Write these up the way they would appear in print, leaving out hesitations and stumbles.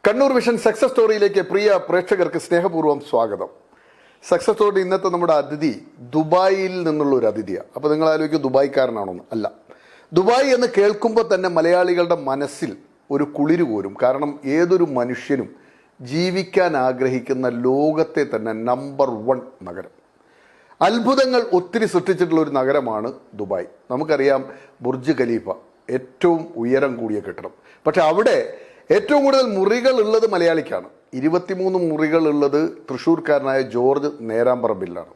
Kannur vision success സ്റ്റോറിയിലേക്ക് പ്രിയ പ്രേക്ഷകർക്ക് സ്നേഹപൂർവ്വം സ്വാഗതം. സക്സസ് സ്റ്റോറി ഇന്നത്തെ നമ്മുടെ അതിഥി ദുബായിൽ നിന്നുള്ള ഒരു അതിഥിയാണ്. അപ്പോൾ നിങ്ങൾ ആലോചിക്കും ദുബായ്ക്കാരനാണോ? അല്ല. ദുബായ് എന്ന് കേൾക്കുമ്പോൾ തന്നെ മലയാളികളുടെ മനസ്സിൽ ഒരു കുളിര് കോരും. കാരണം ഏതൊരു മനുഷ്യനും ജീവിക്കാൻ ആഗ്രഹിക്കുന്ന ലോകത്തെ തന്നെ നമ്പർ 1 നഗരം, അത്ഭുതങ്ങൾ ഒത്തിരി സൃഷ്ടിച്ചിട്ടുള്ള ഒരു നഗരമാണ് ദുബായ്. നമുക്കറിയാം ബുർജ് ഖലീഫ, ഏറ്റവും ഉയരം കൂടിയ കെട്ടിടം. പക്ഷെ അവിടെ ഏറ്റവും കൂടുതൽ മുറികൾ ഉള്ളത് മലയാളിക്കാണ്. 23 മുറികൾ ഉള്ളത് തൃശ്ശൂർക്കാരനായ ജോർജ് നേരാമ്പറമ്പിലാണ്.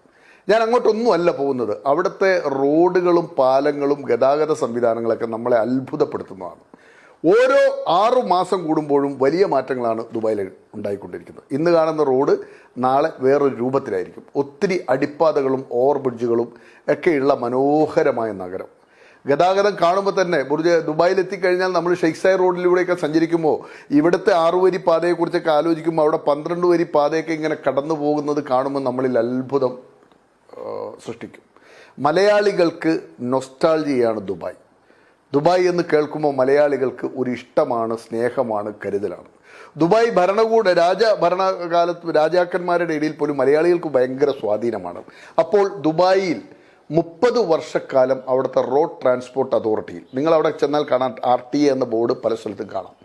ഞാൻ അങ്ങോട്ടൊന്നും അല്ല പോകുന്നത്. അവിടുത്തെ റോഡുകളും പാലങ്ങളും ഗതാഗത സംവിധാനങ്ങളൊക്കെ നമ്മളെ അത്ഭുതപ്പെടുത്തുന്നതാണ്. ഓരോ 6 മാസം കൂടുമ്പോഴും വലിയ മാറ്റങ്ങളാണ് ദുബായിൽ ഉണ്ടായിക്കൊണ്ടിരിക്കുന്നത്. ഇന്ന് കാണുന്ന റോഡ് നാളെ വേറൊരു രൂപത്തിലായിരിക്കും. ഒത്തിരി അടിപ്പാതകളും ഓവർ ബ്രിഡ്ജുകളും ഒക്കെയുള്ള മനോഹരമായ നഗരം. ഗതാഗതം കാണുമ്പോൾ തന്നെ ദുബായിൽ എത്തിക്കഴിഞ്ഞാൽ നമ്മൾ ഷെയ്ഖ് റോഡിലൂടെയൊക്കെ സഞ്ചരിക്കുമ്പോൾ ഇവിടുത്തെ 6 വരി പാതയെക്കുറിച്ചൊക്കെ ആലോചിക്കുമ്പോൾ അവിടെ 12 വരി പാതയൊക്കെ ഇങ്ങനെ കടന്നു പോകുന്നത് കാണുമ്പോൾ നമ്മളിൽ അത്ഭുതം സൃഷ്ടിക്കും. മലയാളികൾക്ക് നൊസ്റ്റാൾജിയാണ് ദുബായ്. ദുബായ് എന്ന് കേൾക്കുമ്പോൾ മലയാളികൾക്ക് ഒരു ഇഷ്ടമാണ്, സ്നേഹമാണ്, കരുതലാണ്. ദുബായ് ഭരണകാലത്ത് രാജാക്കന്മാരുടെ ഇടയിൽ പോലും മലയാളികൾക്ക് ഭയങ്കര സ്വാധീനമാണ്. അപ്പോൾ ദുബായിൽ 30 വർഷക്കാലം അവിടുത്തെ റോഡ് ട്രാൻസ്പോർട്ട് അതോറിറ്റിയിൽ നിങ്ങൾ അവിടെ ചെന്നാൽ കാണാൻ RTA എന്ന ബോർഡ് പല സ്ഥലത്തും കാണാം.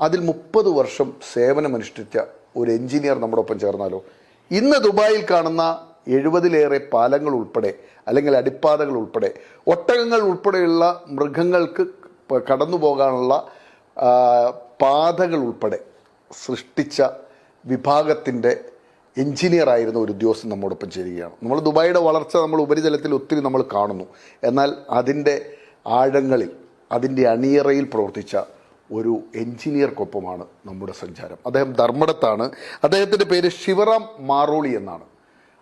അതിൽ 30 വർഷം സേവനമനുഷ്ഠിച്ച ഒരു എഞ്ചിനീയർ നമ്മുടെ ഒപ്പം ചേർന്നാലോ? ഇന്ന് ദുബായിൽ കാണുന്ന 70ലേറെ പാലങ്ങൾ ഉൾപ്പെടെ അല്ലെങ്കിൽ അടിപ്പാതകൾ ഉൾപ്പെടെ ഒട്ടകങ്ങൾ ഉൾപ്പെടെയുള്ള മൃഗങ്ങൾക്ക് കടന്നു പോകാനുള്ള പാതകൾ ഉൾപ്പെടെ സൃഷ്ടിച്ച വിഭാഗത്തിൻ്റെ എഞ്ചിനീയർ ആയിരുന്ന ഒരു ഉദ്യോഗസ്ഥൻ നമ്മോടൊപ്പം ചേരുകയാണ്. നമ്മൾ ദുബായിയുടെ വളർച്ച നമ്മൾ ഉപരിതലത്തിൽ ഒത്തിരി നമ്മൾ കാണുന്നു. എന്നാൽ അതിൻ്റെ ആഴങ്ങളിൽ, അതിൻ്റെ അണിയറയിൽ പ്രവർത്തിച്ച ഒരു എഞ്ചിനീയർക്കൊപ്പമാണ് നമ്മുടെ സഞ്ചാരം. അദ്ദേഹം ധർമ്മടത്താണ്. അദ്ദേഹത്തിൻ്റെ പേര് ശിവറാം മാറോളി എന്നാണ്.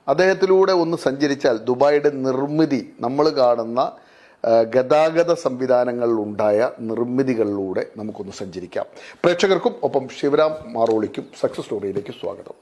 അദ്ദേഹത്തിലൂടെ ഒന്ന് സഞ്ചരിച്ചാൽ ദുബായിയുടെ നിർമ്മിതി, നമ്മൾ കാണുന്ന ഗതാഗത സംവിധാനങ്ങളിലുണ്ടായ നിർമ്മിതികളിലൂടെ നമുക്കൊന്ന് സഞ്ചരിക്കാം. പ്രേക്ഷകർക്കും ഒപ്പം ശിവറാം മാറോളിക്കും സക്സസ് സ്റ്റോറിയിലേക്ക് സ്വാഗതം.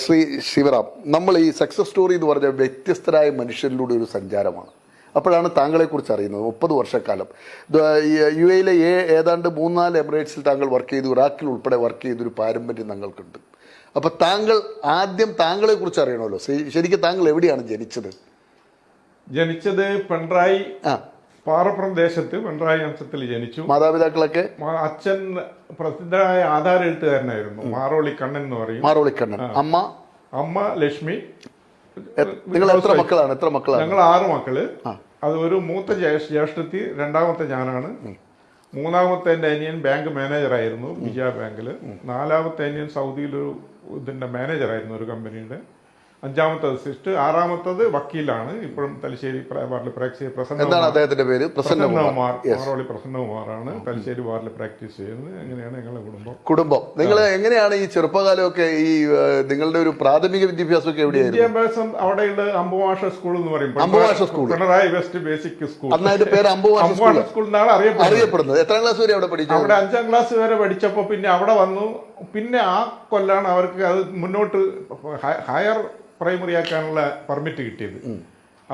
ശ്രീ ശിവറാം, നമ്മൾ ഈ സക്സസ് സ്റ്റോറി എന്ന് പറഞ്ഞ വ്യത്യസ്തരായ മനുഷ്യരിലൂടെ ഒരു സഞ്ചാരമാണ്. അപ്പോഴാണ് താങ്കളെക്കുറിച്ച് അറിയുന്നത്. 30 വർഷക്കാലം UAE ഏതാണ്ട് 3-4 എമിറേറ്റ്സിൽ താങ്കൾ വർക്ക് ചെയ്തു. ഇറാഖിൽ ഉൾപ്പെടെ വർക്ക് ചെയ്തൊരു പാരമ്പര്യം താങ്കൾക്കുണ്ട്. അപ്പോൾ ആദ്യം താങ്കളെക്കുറിച്ച് അറിയണമല്ലോ. ശരിക്കും താങ്കൾ എവിടെയാണ് ജനിച്ചത്? പിണറായി പാറപ്പുറം ദേശത്ത് പിണറായി വംശത്തിൽ ജനിച്ചു. മാതാപിതാക്കളൊക്കെ? അച്ഛൻ പ്രസിദ്ധനായ ആധാര എഴുത്തുകാരനായിരുന്നു, മാറോളി കണ്ണൻ എന്ന് പറയും. മാറോളി കണ്ണൻ. അമ്മ ലക്ഷ്മി. നിങ്ങൾ എത്ര മക്കളാണ്? ഞങ്ങൾ 6 മക്കള്. അത് ഒരു മൂത്ത ജ്യേഷ്ഠത്തി, 2ാമത്തെ ഞാനാണ്. 3ാമത്തെ എൻ്റെ അനിയൻ ബാങ്ക് മാനേജറായിരുന്നു വിജയ ബാങ്കില്. 4ാമത്തെ അനിയൻ സൗദിയിലൊരു ഇതിന്റെ മാനേജറായിരുന്നു ഒരു കമ്പനിയുടെ. 5ാമത്തത് സിസ്റ്റർ. 6ാമത്തത് വക്കീലാണ്. ഇപ്പോഴും തലശ്ശേരി വാർഡിൽ പ്രാക്ടീസ്. മാറോളി പ്രസന്നകുമാറാണ്. തലശ്ശേരി വാർഡിൽ പ്രാക്ടീസ് ചെയ്യുന്നത്. എങ്ങനെയാണ് ഞങ്ങളുടെ കുടുംബം? നിങ്ങൾ എങ്ങനെയാണ് ഈ ചെറുപ്പകാലമൊക്കെ, ഈ നിങ്ങളുടെ ഒരു പ്രാഥമിക വിദ്യാഭ്യാസമൊക്കെ എവിടെയായിരുന്നു? വിദ്യാഭ്യാസം അവിടെയുള്ള അമ്പുഭാഷ സ്കൂൾ എന്ന് പറയും. Pinarayi west basic school. Ambubhasha school എന്നാണ് അറിയപ്പെടുന്നത്. എത്രാം ക്ലാസ് വരെ അവിടെ പഠിച്ചു? അവിടെ 5ാം ക്ലാസ് വരെ പഠിച്ചപ്പോൾ പിന്നെ അവിടെ വന്നു. പിന്നെ ആ കൊല്ലാണ് അവർക്ക് അത് മുന്നോട്ട് ഹയർ പ്രൈമറി ആക്കാനുള്ള പെർമിറ്റ് കിട്ടിയത്.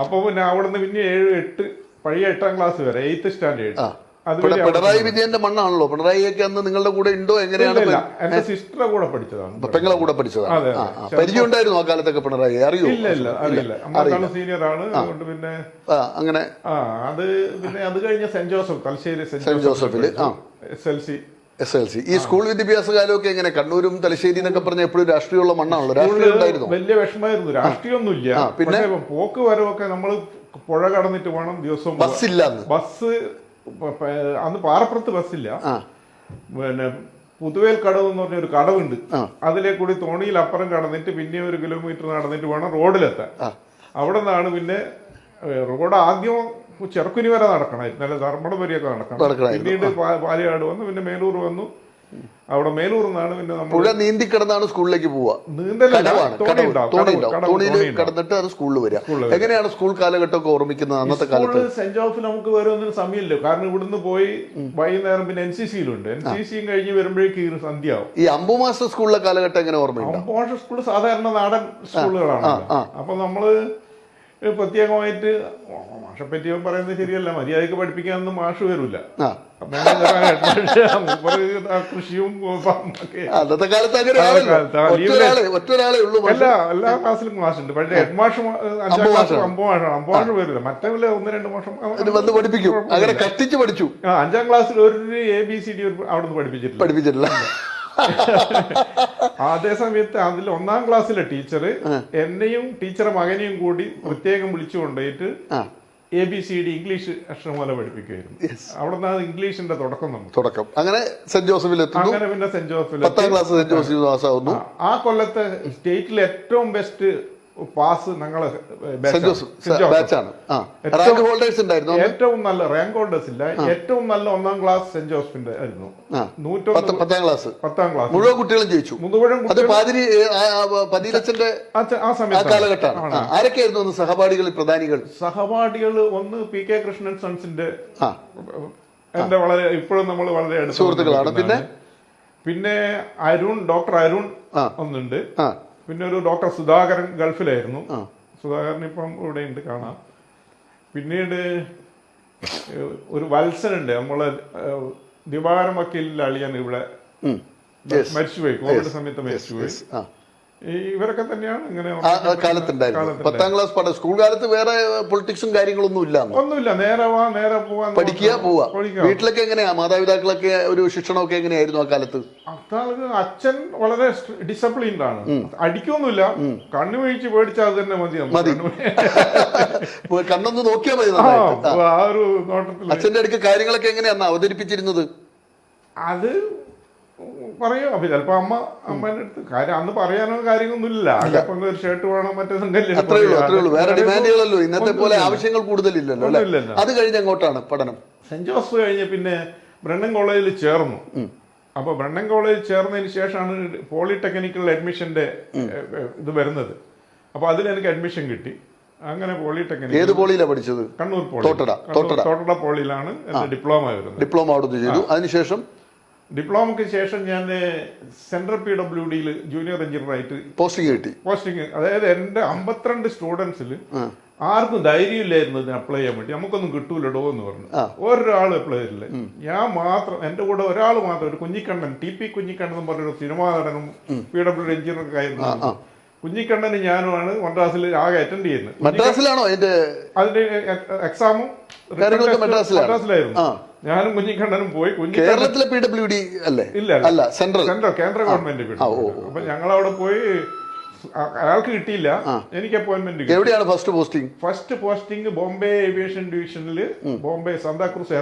അപ്പോൾ പിന്നെ അവിടെ നിന്ന് പിന്നെ 7-8 പഴയ 8ാം ക്ലാസ് വരെ 8th സ്റ്റാൻഡേർഡ്. പിണറായി വിജയന്റെ മണ്ണാണല്ലോ. പിണറായിയൊക്കെ അന്ന് നിങ്ങളുടെ കൂടെ ഉണ്ടോ? എങ്ങനെയാണ്? എന്റെ സിസ്റ്ററെ കൂടെ പഠിച്ചതാണ്. പെങ്ങളെ കൂടെ പഠിച്ചതാണ്. പരിചയം ഉണ്ടായിരുന്നു ആ കാലത്തൊക്കെ പിണറായി? അറിയോ? അറിയില്ല. അമ്മ സീനിയർ ആണ്. അതുകൊണ്ട് പിന്നെ അങ്ങനെ അത് പിന്നെ അത് കഴിഞ്ഞ സെന്റ് ജോസഫ്, തലശ്ശേരി സെന്റ് ജോസഫില് SLC. ഈ സ്കൂൾ വിദ്യാഭ്യാസ കാലമൊക്കെ എങ്ങനെ? കണ്ണൂരും തലശ്ശേരി എന്നൊക്കെ പറഞ്ഞ എപ്പോഴും രാഷ്ട്രീയമുള്ള മണ്ണാണല്ലോ. രാഷ്ട്രീയം ഉണ്ടായിരുന്നു? വലിയ വിഷമമായിരുന്നു. രാഷ്ട്രീയമൊന്നുമില്ല. പിന്നെ പോക്ക് വരവൊക്കെ നമ്മൾ പുഴ കടന്നിട്ട് വേണം ദിവസവും. ബസ്സില്ല. ബസ് അന്ന് പാറപ്പുറത്ത് ബസ്സില്ല. പിന്നെ പുതുവേൽ കടവ് എന്ന് പറഞ്ഞൊരു കടവുണ്ട്. അതിലെ കൂടി തോണിയിൽ അപ്പുറം കടന്നിട്ട് പിന്നെ 1 കിലോമീറ്റർ നടന്നിട്ട് വേണം റോഡിലെത്താൻ. അവിടെ നിന്നാണ് പിന്നെ റോഡ് ആദ്യം ചെറുക്കുനി വരെ നടക്കണമായിരുന്നു. നല്ല ധർമ്മടം വരെയൊക്കെ നടക്കണം. പിന്നീട് പാലയാട് വന്നു, പിന്നെ മേലൂർ വന്നു, അവിടെ മേലൂർ നിന്നാണ് പിന്നെ നമ്മൾ പുഴ നീന്തി കിടന്നാണ് സ്കൂളിലേക്ക് പോവുക. കടവാണ്, തോണിയിൽ കിടന്നിട്ട് അത് സ്കൂളിൽ വരിക. എങ്ങനെയാണ് സ്കൂൾ കാലഘട്ടമൊക്കെ ഓർമ്മിക്കുന്നത് അന്നത്തെ കാലത്ത്? സെന്റ് ജോസഫ് നമുക്ക് വരുന്നതിന് സമയമില്ല, കാരണം ഇവിടുന്ന് പോയി വൈകുന്നേരം പിന്നെ NCCയിലുണ്ട്. NCCയും കഴിഞ്ഞ് വരുമ്പോഴേക്ക് സന്ധ്യയാവും. ഈ അമ്പു മാസ്റ്റർ സ്കൂളിലെ കാലഘട്ടം എങ്ങനെ ഓർമ്മയുണ്ട്? അമ്പു മാസ്റ്റർ സ്കൂൾ സാധാരണ നാടൻ സ്കൂളുകളാണ്. അപ്പൊ നമ്മള് പ്രത്യേകമായിട്ട് മാഷെ പറ്റി പറയുന്നത് ശരിയല്ല, മര്യാദക്ക് പഠിപ്പിക്കാനൊന്നും മാഷ് വരില്ല. കൃഷിയും അന്നത്തെ കാലത്ത് എല്ലാ ക്ലാസ്സിലും മാഷുണ്ട്. പക്ഷേ ഹെഡ് മാഷ് 5ാം ക്ലാസ് 5 മാഷാണ് വരില്ല. മറ്റേ 1-2 മാസം വന്ന് പഠിപ്പിക്കും. അങ്ങനെ കഷ്ടിച്ച് പഠിച്ചു. 5ാം ക്ലാസ്സിൽ ഒരു ABCD അവിടുന്ന് പഠിപ്പിച്ചിട്ടില്ല. അതേ സമയത്ത് അതിൽ 1ാം ക്ലാസ്സിലെ ടീച്ചർ എന്നെയും ടീച്ചറെ മകനെയും കൂടി പ്രത്യേകം വിളിച്ചു കൊണ്ടുപോയിട്ട് ABCD ഇംഗ്ലീഷ് അക്ഷരമാല പഠിപ്പിക്കുമായിരുന്നു. അവിടെ നിന്നാണ് ഇംഗ്ലീഷിന്റെ തുടക്കം. അങ്ങനെ സെന്റ് ജോസഫിൽ എത്തുന്നു. അങ്ങനെ പിന്നെ സെന്റ് ജോസഫിൽ 10ാം ക്ലാസ് സെന്റ് ജോസഫ് പാസ്സാവുന്നു. ആ കൊല്ലത്തെ സ്റ്റേറ്റിലെ ഏറ്റവും ബെസ്റ്റ് പാസ് ഞങ്ങളെ ബാച്ചാണ്. റാങ്ക് ഹോൾഡേഴ്സ് ഉണ്ടായിരുന്നു. ഏറ്റവും നല്ല റാങ്ക് ഹോൾഡേഴ്സ് ഇല്ല, ഏറ്റവും നല്ല 1ാം ക്ലാസ് സെന്റ് ജോസഫിന്റെ ആയിരുന്നു. 10ാം ക്ലാസ് മുഴുവൻ കുട്ടികളും ജയിച്ചു. അത് പതിരച്ചന്റെ ആ സമയത്ത് കാലഘട്ടമാണ്. ആരൊക്കെയായിരുന്നു സഹപാഠികൾ, പ്രധാനികൾ? സഹപാഠികൾ ഒന്ന് PK കൃഷ്ണൻ സൺസിന്റെ എന്റെ വളരെ ഇപ്പോഴും നമ്മൾ വളരെ അടുത്ത സുഹൃത്തുക്കളാണ്. പിന്നെ ഡോക്ടർ അരുൺ ഒന്നുണ്ട്. പിന്നെ ഒരു ഡോക്ടർ സുധാകരൻ ഗൾഫിലായിരുന്നു. സുധാകരൻ ഇപ്പം ഇവിടെ ഉണ്ട്, കാണാം. പിന്നീട് ഒരു വത്സനുണ്ട്, നമ്മളെ ദിവാരം വക്കീലിന്റെ അളിയൻ ഇവിടെ മരിച്ചുപോയി, കോവിഡ് സമയത്ത് മരിച്ചുപോയി. ഇവരൊക്കെ തന്നെയാണ് ഇങ്ങനെ കാലത്തുണ്ടായിരുന്നു. 10ാം ക്ലാസ് സ്കൂൾ കാലത്ത് വേറെ പൊളിറ്റിക്സും കാര്യങ്ങളൊന്നും ഒന്നുമില്ല. നേരെ പോവാൻ പഠിക്കുക പോവാ. വീട്ടിലൊക്കെ എങ്ങനെയാ മാതാപിതാക്കളൊക്കെ ഒരു ശിക്ഷണമൊക്കെ എങ്ങനെയായിരുന്നു ആ കാലത്ത്? അച്ഛൻ വളരെ ഡിസിപ്ലിൻഡ് ആണ്, അടിക്കൊന്നുമില്ല. കണ്ണു വീഴ്ച പേടിച്ചാൽ അത് തന്നെ മതി. കണ്ണൊന്ന് നോക്കിയാൽ മതി. ആ ഒരു നോട്ടത്തിൽ അച്ഛന്റെ അടുക്ക് കാര്യങ്ങളൊക്കെ എങ്ങനെയാ അവതരിപ്പിച്ചിരുന്നത്? അത് പറയും. അപ്പൊ ചിലപ്പോ അമ്മേന്റെ അടുത്ത് കാര്യം അന്ന് പറയാനോ കാര്യങ്ങളൊന്നുമില്ല. ഒരു ഷർട്ട് വേണം, മറ്റേ വേറെ ഡിമാൻഡുകളല്ലോ ഇന്നത്തെ പോലെ ആവശ്യങ്ങൾ കൂടുതലില്ലല്ലോ. അത് കഴിഞ്ഞ് അങ്ങോട്ടാണ് പഠനം. സെന്റ് ജോസഫ് കഴിഞ്ഞ് പിന്നെ ബ്രണ്ണൻ കോളേജിൽ ചേർന്നു. അപ്പൊ ബ്രണ്ണൻ കോളേജിൽ ചേർന്നതിന് ശേഷമാണ് പോളിടെക്നിക്കൽ അഡ്മിഷന്റെ ഇത് വരുന്നത്. അപ്പൊ അതിൽ എനിക്ക് അഡ്മിഷൻ കിട്ടി. അങ്ങനെ പോളിടെക്നിക്. ഏത് പോളിയിലാണ് പഠിച്ചത്? കണ്ണൂർ പോളി. തോട്ടട പോളിയിലാണ് എന്റെ ഡിപ്ലോമ വരുന്നത്. ഡിപ്ലോമ അവിടെ ചെയ്തു. അതിനുശേഷം ഡിപ്ലോമയ്ക്ക് ശേഷം ഞാൻ സെൻട്രൽ PWDയിൽ ജൂനിയർ എഞ്ചിനീയറായിട്ട് പോസ്റ്റിംഗ്. അതായത് എന്റെ 52 സ്റ്റുഡൻസിൽ ആർക്കും ധൈര്യമില്ലായിരുന്നു ഇതിന് അപ്ലൈ ചെയ്യാൻ വേണ്ടി. നമുക്കൊന്നും കിട്ടൂലടോ എന്ന് പറഞ്ഞു. ഒരാൾ അപ്ലൈ ചെയ്തില്ല. ഞാൻ മാത്രം, എന്റെ കൂടെ ഒരാൾ മാത്രം, ഒരു കുഞ്ഞിക്കണ്ണൻ, TP കുഞ്ഞിക്കണ്ണൻ എന്ന് പറഞ്ഞൊരു സിനിമാ നടനും PWD എഞ്ചിനീയറൊക്കെ ആയിരുന്നു. കുഞ്ഞിക്കണ്ണന് ഞാനുമാണ് മദ്രാസിൽ ആകെ അറ്റൻഡ് ചെയ്യുന്നത്. മദ്രാസിലാണോ അതിന്റെ എക്സാമും? മദ്രാസിലായിരുന്നു. ഞാനും കുഞ്ഞിക്കണ്ണനും പോയി. കേരളത്തിലെ PWD അല്ലേ? ഇല്ല, സെൻട്രൽ കേന്ദ്ര ഗവൺമെന്റ്. അപ്പൊ ഞങ്ങളവിടെ പോയി. അയാൾക്ക് കിട്ടിയില്ല, എനിക്ക് അപ്പോയിന്റ്മെന്റ്. എവിടെയാണ് first posting? First posting Bombay aviation ഡിവിഷനിൽ, ബോംബെ സാന്താക്രൂസ്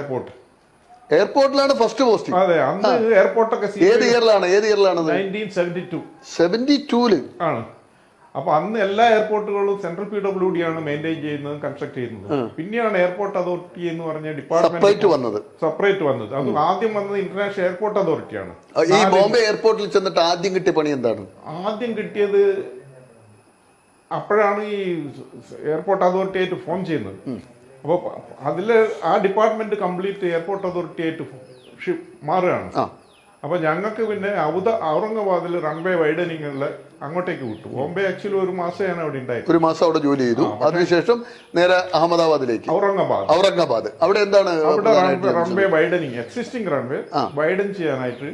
എയർപോർട്ടിലാണ് ഫസ്റ്റ് പോസ്റ്റിംഗ്. അതെ, അന്ന് എയർപോർട്ടൊക്കെ ഏത് ഇയറിലാണ്? 1972 ആണ്. അപ്പൊ അന്ന് എല്ലാ എയർപോർട്ടുകളും സെൻട്രൽ PWD ആണ് മെയിൻറ്റെയിൻ ചെയ്യുന്നതും കൺസ്ട്രക്ട് ചെയ്യുന്നത്. പിന്നെയാണ് എയർപോർട്ട് അതോറിറ്റി എന്ന് പറഞ്ഞ ഡിപ്പാർട്ട്മെന്റ് സെപ്പറേറ്റ് വന്നത്. അത് ആദ്യം വന്നത് ഇന്റർനാഷണൽ എയർപോർട്ട് അതോറിറ്റിയാണ്. ഈ ബോംബെ എയർപോർട്ടിൽ ചെന്നിട്ട് ആദ്യം കിട്ടിയ പണി എന്താണ്? ആദ്യം കിട്ടിയത് അപ്പോഴാണ് ഈ എയർപോർട്ട് അതോറിറ്റി ആയിട്ട് ഫോം ചെയ്യുന്നത്. അപ്പോൾ അതില് ആ ഡിപ്പാർട്ട്മെന്റ് കംപ്ലീറ്റ് എയർപോർട്ട് അതോറിറ്റി ആയിട്ട് മാറുകയാണ്. അപ്പൊ ഞങ്ങൾക്ക് പിന്നെ ഔറംഗാബാദിൽ റൺവേ വൈഡനിങ്ങുള്ള അങ്ങോട്ടേക്ക് വിട്ടു. ബോംബെ ആക്ച്വലി ഒരു മാസം ഞാൻ അവിടെ ഉണ്ടായി. ഒരു മാസം അവിടെ ജോലി ചെയ്തു. അതിനുശേഷം നേരെ അഹമ്മദാബാദിലേക്ക്. ഔറംഗാബാദ് അവിടെ എന്താണ്? അവിടെ runway widening, existing runway widen ചെയ്യാനായിട്ട്.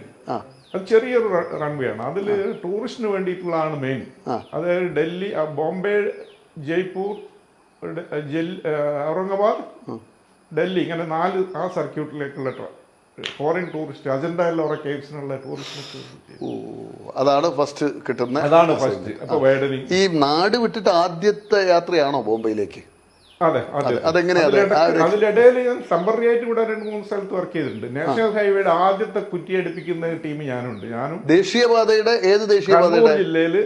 അത് ചെറിയൊരു റൺവേ ആണ്. അതിൽ ടൂറിസ്റ്റിന് വേണ്ടിയിട്ടുള്ളതാണ് മെയിൻ. അതായത് ഡൽഹി, ബോംബെ, ജയ്പൂർ, ഔറംഗാബാദ്, ഡൽഹി, ഇങ്ങനെ 4 ആ സർക്യൂട്ടിലേക്കുള്ള ഫോറിൻ ടൂറിസ്റ്റ് അജണ്ട എല്ലോറ കേവ്സിനുള്ള ടൂറിസ്റ്റ്. അതാണ് ഫസ്റ്റ് കിട്ടുന്നത്. അതാണ് ഫസ്റ്റ്. ഈ നാട് വിട്ടിട്ട് ആദ്യത്തെ യാത്രയാണോ ബോംബെയിലേക്ക്? അതെ. അതിലിടയിൽ ഞാൻ ടെമ്പററി ആയിട്ട് ഇവിടെ 2-3 സ്ഥലത്ത് വർക്ക് ചെയ്തിട്ടുണ്ട്. നാഷണൽ ഹൈവേയുടെ ആദ്യത്തെ കുറ്റിയടിപ്പിക്കുന്ന ടീം ഞാനുണ്ട്. ദേശീയപാതയുടെ ഏത് ദേശീയപാത? ജില്ലയില്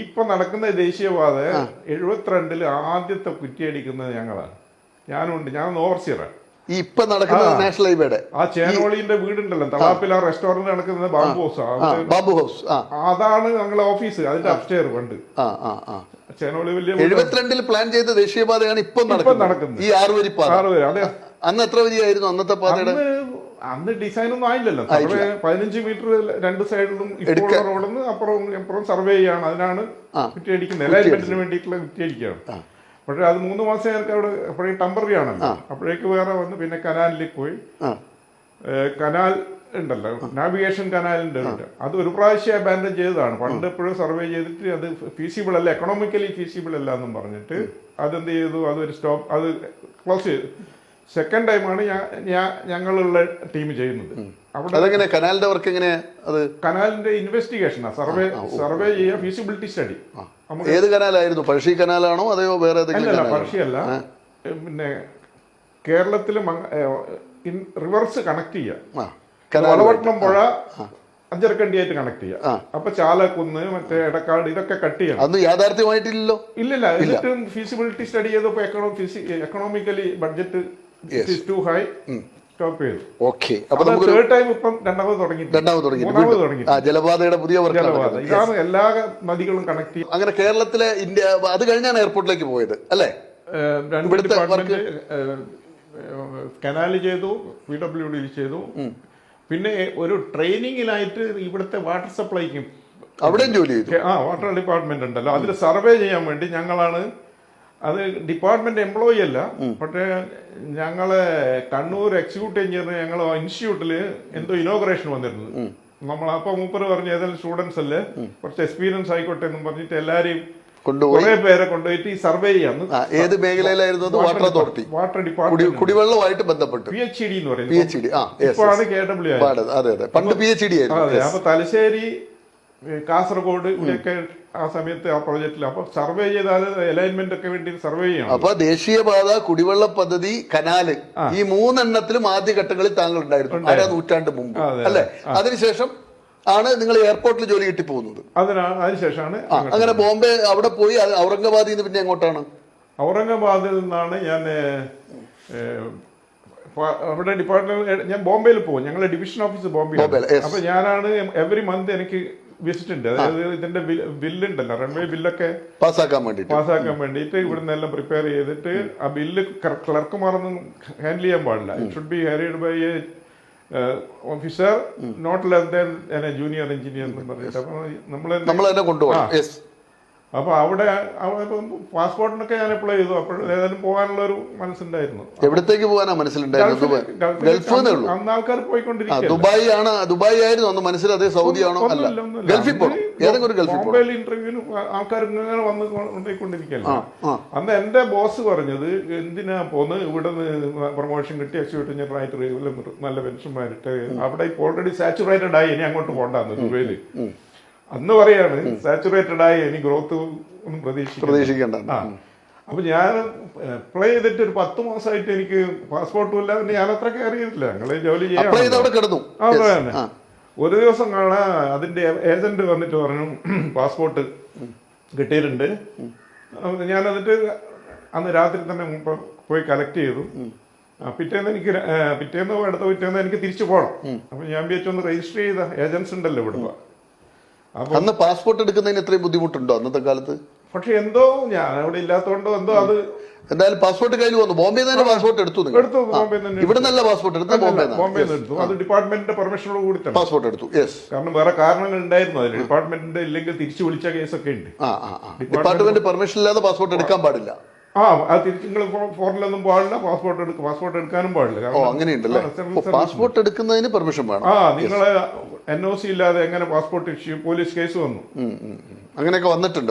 ഇപ്പൊ നടക്കുന്ന ദേശീയപാത 72 ആദ്യത്തെ കുറ്റിയടിക്കുന്നത് ഞങ്ങളാണ്. ഞാനുണ്ട്. ഞാൻ ഓവർസിയറാണ്. ഈ ഇപ്പൊ നടക്കുന്നത് നാഷണൽ ഹൈവേയുടെ ആ ചേനോളിന്റെ വീടുണ്ടല്ലോ തളാപ്പിൽ ആ റെസ്റ്റോറന്റ് നടക്കുന്നത് ബാംബു ഹൗസ് ബാബു ഹൗസ്. അതാണ് ഞങ്ങളെ ഓഫീസ്, അതിന്റെ അപ്സ്റ്റെയർ പണ്ട് ചേനോളി വലിയ 72 പ്ലാൻ ചെയ്ത ദേശീയപാതയാണ് ഇപ്പൊ നടക്കുന്നത്. ഈ 6 വരി പാത. അതെ. അന്ന് എത്ര വരിയായിരുന്നു അന്നത്തെ പാതയുടെ? അന്ന് ഡിസൈൻ ഒന്നും ആയില്ലല്ലോ. സർവേ 15 മീറ്റർ രണ്ട് സൈഡിലും ഇപ്പോൾ റോഡിന്ന് അപ്പുറം സർവേ ചെയ്യാണ്. അതിനാണ് കുറ്റിയടിക്കുന്നത്, അലൈൻമെന്റിന് വേണ്ടിയിട്ടുള്ള കുറ്റിയടിക്കുകയാണ്. പക്ഷെ അത് 3 മാസം ഞങ്ങൾക്ക് അവിടെ അപ്പോഴേ ടെമ്പററി ആണല്ലോ. അപ്പോഴേക്ക് വേറെ വന്ന് പിന്നെ കനാലിലേക്ക് പോയി. കനാൽ ഉണ്ടല്ലോ, നാവിഗേഷൻ കനാലിന്റെ ഉണ്ട്, അത് ഒരു പ്രാവശ്യം അബാൻഡൻ ചെയ്തതാണ്. പണ്ട് എപ്പോഴും സർവേ ചെയ്തിട്ട് അത് ഫീസിബിൾ അല്ല, എക്കണോമിക്കലി ഫീസിബിൾ അല്ല എന്നും പറഞ്ഞിട്ട് അതെന്ത് ചെയ്തു, അതൊരു സ്റ്റോപ്പ്, അത് ക്ലോസ് ചെയ്തു. സെക്കൻഡ് ടൈമാണ് ഞങ്ങളുള്ള ടീം ചെയ്യുന്നത്. അവിടെ കനാലിന്റെ വർക്ക് എങ്ങനെയാ? അത് കനാലിന്റെ ഇൻവെസ്റ്റിഗേഷനാ, സർവേ ചെയ്യുക, ഫീസിബിലിറ്റി സ്റ്റഡി. ഏത് കനാലായിരുന്നു? പഴശ്ശി കനാലാണോ അതെയോ വേറെ അല്ല, പഴശ്ശിയല്ല. പിന്നെ കേരളത്തില് റിവേഴ്സ് കണക്ട് ചെയ്യാം. വളവട്ടണം പുഴ അഞ്ചരക്കണ്ടിയായിട്ട് കണക്ട് ചെയ്യാം. അപ്പൊ ചാലക്കുന്ന്, മറ്റേ എടക്കാട്, ഇതൊക്കെ കട്ട് ചെയ്യണം. അന്ന് യാഥാർത്ഥ്യമായിട്ടില്ലല്ലോ. ഇല്ലില്ല. എന്നിട്ടും ഫീസിബിലിറ്റി സ്റ്റഡി ചെയ്തപ്പോ economically budget too high stop ചെയ്തു. ഓക്കെ. അപ്പൊ തേർഡ് ടൈം ഇപ്പം രണ്ടാമത് തുടങ്ങി. ജലപാതയുടെ പുതിയ ഇതാണ് എല്ലാ നദികളും കണക്ട് ചെയ്യും. അങ്ങനെ കേരളത്തിലെ ഇന്ത്യ അത് കഴിഞ്ഞാണ് എയർപോർട്ടിലേക്ക് പോയത് അല്ലേ? രണ്ട് ഡിപ്പാർട്ട്മെന്റ് കനാല് ചെയ്തു, PWD ചെയ്തു. പിന്നെ ഒരു ട്രെയിനിങ്ങിനായിട്ട് ഇവിടുത്തെ വാട്ടർ സപ്ലൈക്കും അവിടെയും ജോലി ചെയ്തു. വാട്ടർ ഡിപ്പാർട്ട്മെന്റ് ഉണ്ടല്ലോ, അതിൽ സർവേ ചെയ്യാൻ വേണ്ടി ഞങ്ങളാണ്. അത് ഡിപ്പാർട്ട്മെന്റ് എംപ്ലോയി അല്ല, പക്ഷേ ഞങ്ങളെ കണ്ണൂർ എക്സിക്യൂട്ടീവ് എഞ്ചിനീയർ ഞങ്ങൾ ഇൻസ്റ്റിറ്റ്യൂട്ടില് എന്തോ ഇനോഗ്രേഷൻ വന്നിരുന്നത്. നമ്മളപ്പോ മൂപ്പര് പറഞ്ഞു ഏതായാലും സ്റ്റുഡൻസ് അല്ലേ, കുറച്ച് എക്സ്പീരിയൻസ് ആയിക്കോട്ടെ എന്നും പറഞ്ഞിട്ട് എല്ലാരെയും കുറെ പേരെ കൊണ്ടുപോയിട്ട് ഈ സർവേ ചെയ്യാം. ഏത് മേഖലയിലായിരുന്നു? വാട്ടർ അതോറിറ്റി, വാട്ടർ ഡിപ്പാർട്ട്മെന്റ്, കുടിവെള്ളമായിട്ട് ബന്ധപ്പെട്ട് PhD എന്ന് പറയുന്നത്. PhD ഇപ്പോഴാണ് KW. പണ്ട് PhD ആയിരുന്നു. അപ്പൊ തലശ്ശേരി, കാസർഗോഡ്, ഇവിടെയൊക്കെ ആ സമയത്ത് ആ പ്രോജക്റ്റിൽ അപ്പൊ സർവേ ചെയ്താൽ അലൈൻമെന്റ് ഒക്കെ വേണ്ടി സർവേ ചെയ്യണം. അപ്പൊ ദേശീയപാത, കുടിവെള്ള പദ്ധതി, കനാല്, ഈ 3 എണ്ണത്തിലും ആദ്യ ഘട്ടങ്ങളിൽ താങ്കൾ ഉണ്ടായിരുന്നു, 1/2 നൂറ്റാണ്ട് മുമ്പ് അല്ലെ? അതിനുശേഷം ആണ് നിങ്ങൾ എയർപോർട്ടിൽ ജോലി കിട്ടി പോകുന്നത്. അതിനുശേഷമാണ് അങ്ങനെ ബോംബെ അവിടെ പോയി. ഔറംഗാബാദിൽ നിന്ന് പിന്നെ എങ്ങോട്ടാണ്? ഔറംഗാബാദിൽ നിന്നാണ് ഞാൻ അവിടെ ഡിപ്പാർട്ട്മെന്റ്, ഞാൻ ബോംബെയിൽ പോകും. ഞങ്ങളുടെ ഡിവിഷൻ ഓഫീസ് ബോംബെ. അപ്പൊ ഞാനാണ് എവറി മന്ത് എനിക്ക് വിസിറ്റ് ഉണ്ട്. അതായത് ഇതിന്റെ ബില്ലുണ്ടല്ലോ, റൺവേ ബില്ലൊക്കെ പാസ്സാക്കാൻ വേണ്ടിയിട്ട് ഇവിടുന്ന് എല്ലാം പ്രിപ്പയർ ചെയ്തിട്ട് ആ ബില്ല് ക്ലർക്കുമാരൊന്നും ഹാൻഡിൽ ചെയ്യാൻ പാടില്ല. It should be handled by a officer not less than junior engineer എന്ന് പറഞ്ഞിട്ട്. അപ്പൊ നമ്മൾ കൊണ്ടുപോകാം. അപ്പൊ അവിടെ പാസ്പോർട്ടിനൊക്കെ ഞാൻ അപ്ലൈ ചെയ്തു. അപ്പോൾ ഏതായാലും പോകാനുള്ള ഒരു മനസ്സുണ്ടായിരുന്നു. എവിടത്തേക്ക് പോകാനാ മനസ്സിലുണ്ടായിരുന്നു? അന്ന് ആൾക്കാർ പോയിക്കൊണ്ടിരിക്കും. ദുബായ് ആയിരുന്നു അന്ന് മനസ്സിൽ, അതേ സൗദി ആണോ? ഗൾഫിൽ പോകണം, ഏതെങ്കിലും ഗൾഫിൽ. മൊബൈൽ ഇന്റർവ്യൂവിന് ആൾക്കാർ ഇങ്ങനെ വന്ന് കൊണ്ടുപോയിക്കൊണ്ടിരിക്കല്ലോ. അന്ന് എന്റെ ബോസ് പറഞ്ഞത്, എന്തിനാ പോന്ന്, ഇവിടെ നിന്ന് പ്രൊമോഷൻ കിട്ടി എക്സിക്യൂട്ടീവ് എഞ്ചിനീയറായിട്ട് നല്ല പെൻഷന്മാരിട്ട് അവിടെ ഇപ്പോൾ ഓൾറെഡി സാച്ചുറേറ്റഡ് ആയി, ഇനി അങ്ങോട്ട് പോകണ്ടെന്ന് ദുബൈയില് അന്ന് പറയാണ്. സാച്ചുറേറ്റഡ് ആയി, ഇനി ഗ്രോത്ത് ഒന്നും പ്രതീക്ഷിക്കണ്ട. അപ്പൊ ഞാൻ അപ്ലൈ ചെയ്തിട്ട് ഒരു 10 മാസമായിട്ട് എനിക്ക് പാസ്പോർട്ടും ഇല്ല. പിന്നെ ഞാൻ അത്ര കെയർ ചെയ്തിട്ടില്ല. ഞങ്ങള് ജോലി ചെയ്യാൻ ഒരു ദിവസം കാണാൻ അതിന്റെ ഏജന്റ് വന്നിട്ട് പറഞ്ഞു പാസ്പോർട്ട് കിട്ടിയിട്ടുണ്ട്. ഞാൻ എന്നിട്ട് അന്ന് രാത്രി തന്നെ പോയി കളക്ട് ചെയ്തു. പിറ്റേന്നോ അടുത്ത പിറ്റേന്നോ എനിക്ക് തിരിച്ചു പോകണം. അപ്പൊ ഞാൻ വിചാരിച്ചൊന്ന് രജിസ്റ്റർ ചെയ്ത ഏജൻസ് ഉണ്ടല്ലോ ഇവിടെ. അന്ന് പാസ്പോർട്ട് എടുക്കുന്നതിന് എത്രയും ബുദ്ധിമുട്ടുണ്ടോ അന്നത്തെ കാലത്ത്? പക്ഷെ എന്തോ ഞാൻ അവിടെ ഇല്ലാത്തതുകൊണ്ടോ എന്തോ അത് എന്തായാലും പാസ്പോർട്ട് കയ്യിൽ വന്നു. ബോംബെ തന്നെ പാസ്പോർട്ട് എടുത്തു. ഇവിടെ നല്ല പാസ്പോർട്ട് എടുത്തു, ബോംബെ എടുത്തു. അത് ഡിപ്പാർട്ട്മെന്റിന്റെ പെർമിഷനോട് കൂടി പാസ്പോർട്ട് എടുത്തു. കാരണം വേറെ കാരണങ്ങൾ ഉണ്ടായിരുന്നു അതിൽ. ഡിപ്പാർട്ട്മെന്റിന്റെ ഇല്ലെങ്കിൽ തിരിച്ചു വിളിച്ച കേസൊക്കെ ഉണ്ട്. ഡിപ്പാർട്ട്മെന്റ് പെർമിഷൻ ഇല്ലാതെ പാസ്പോർട്ട് എടുക്കാൻ പാടില്ല. അത് തിരിച്ച് നിങ്ങൾ ഫോറിനൊന്നും പാടില്ല, പാസ്പോർട്ട് എടുക്കാനും പാടില്ല. അങ്ങനെയുണ്ടല്ലേ? പാസ്പോർട്ട് എടുക്കുന്നതിന് പെർമിഷൻ വേണം. നിങ്ങളെ NOC ഇല്ലാതെ എങ്ങനെ പാസ്പോർട്ട് ഇഷ്യൂ, പോലീസ് കേസ് വന്നു. അങ്ങനെയൊക്കെ വന്നിട്ടുണ്ട്.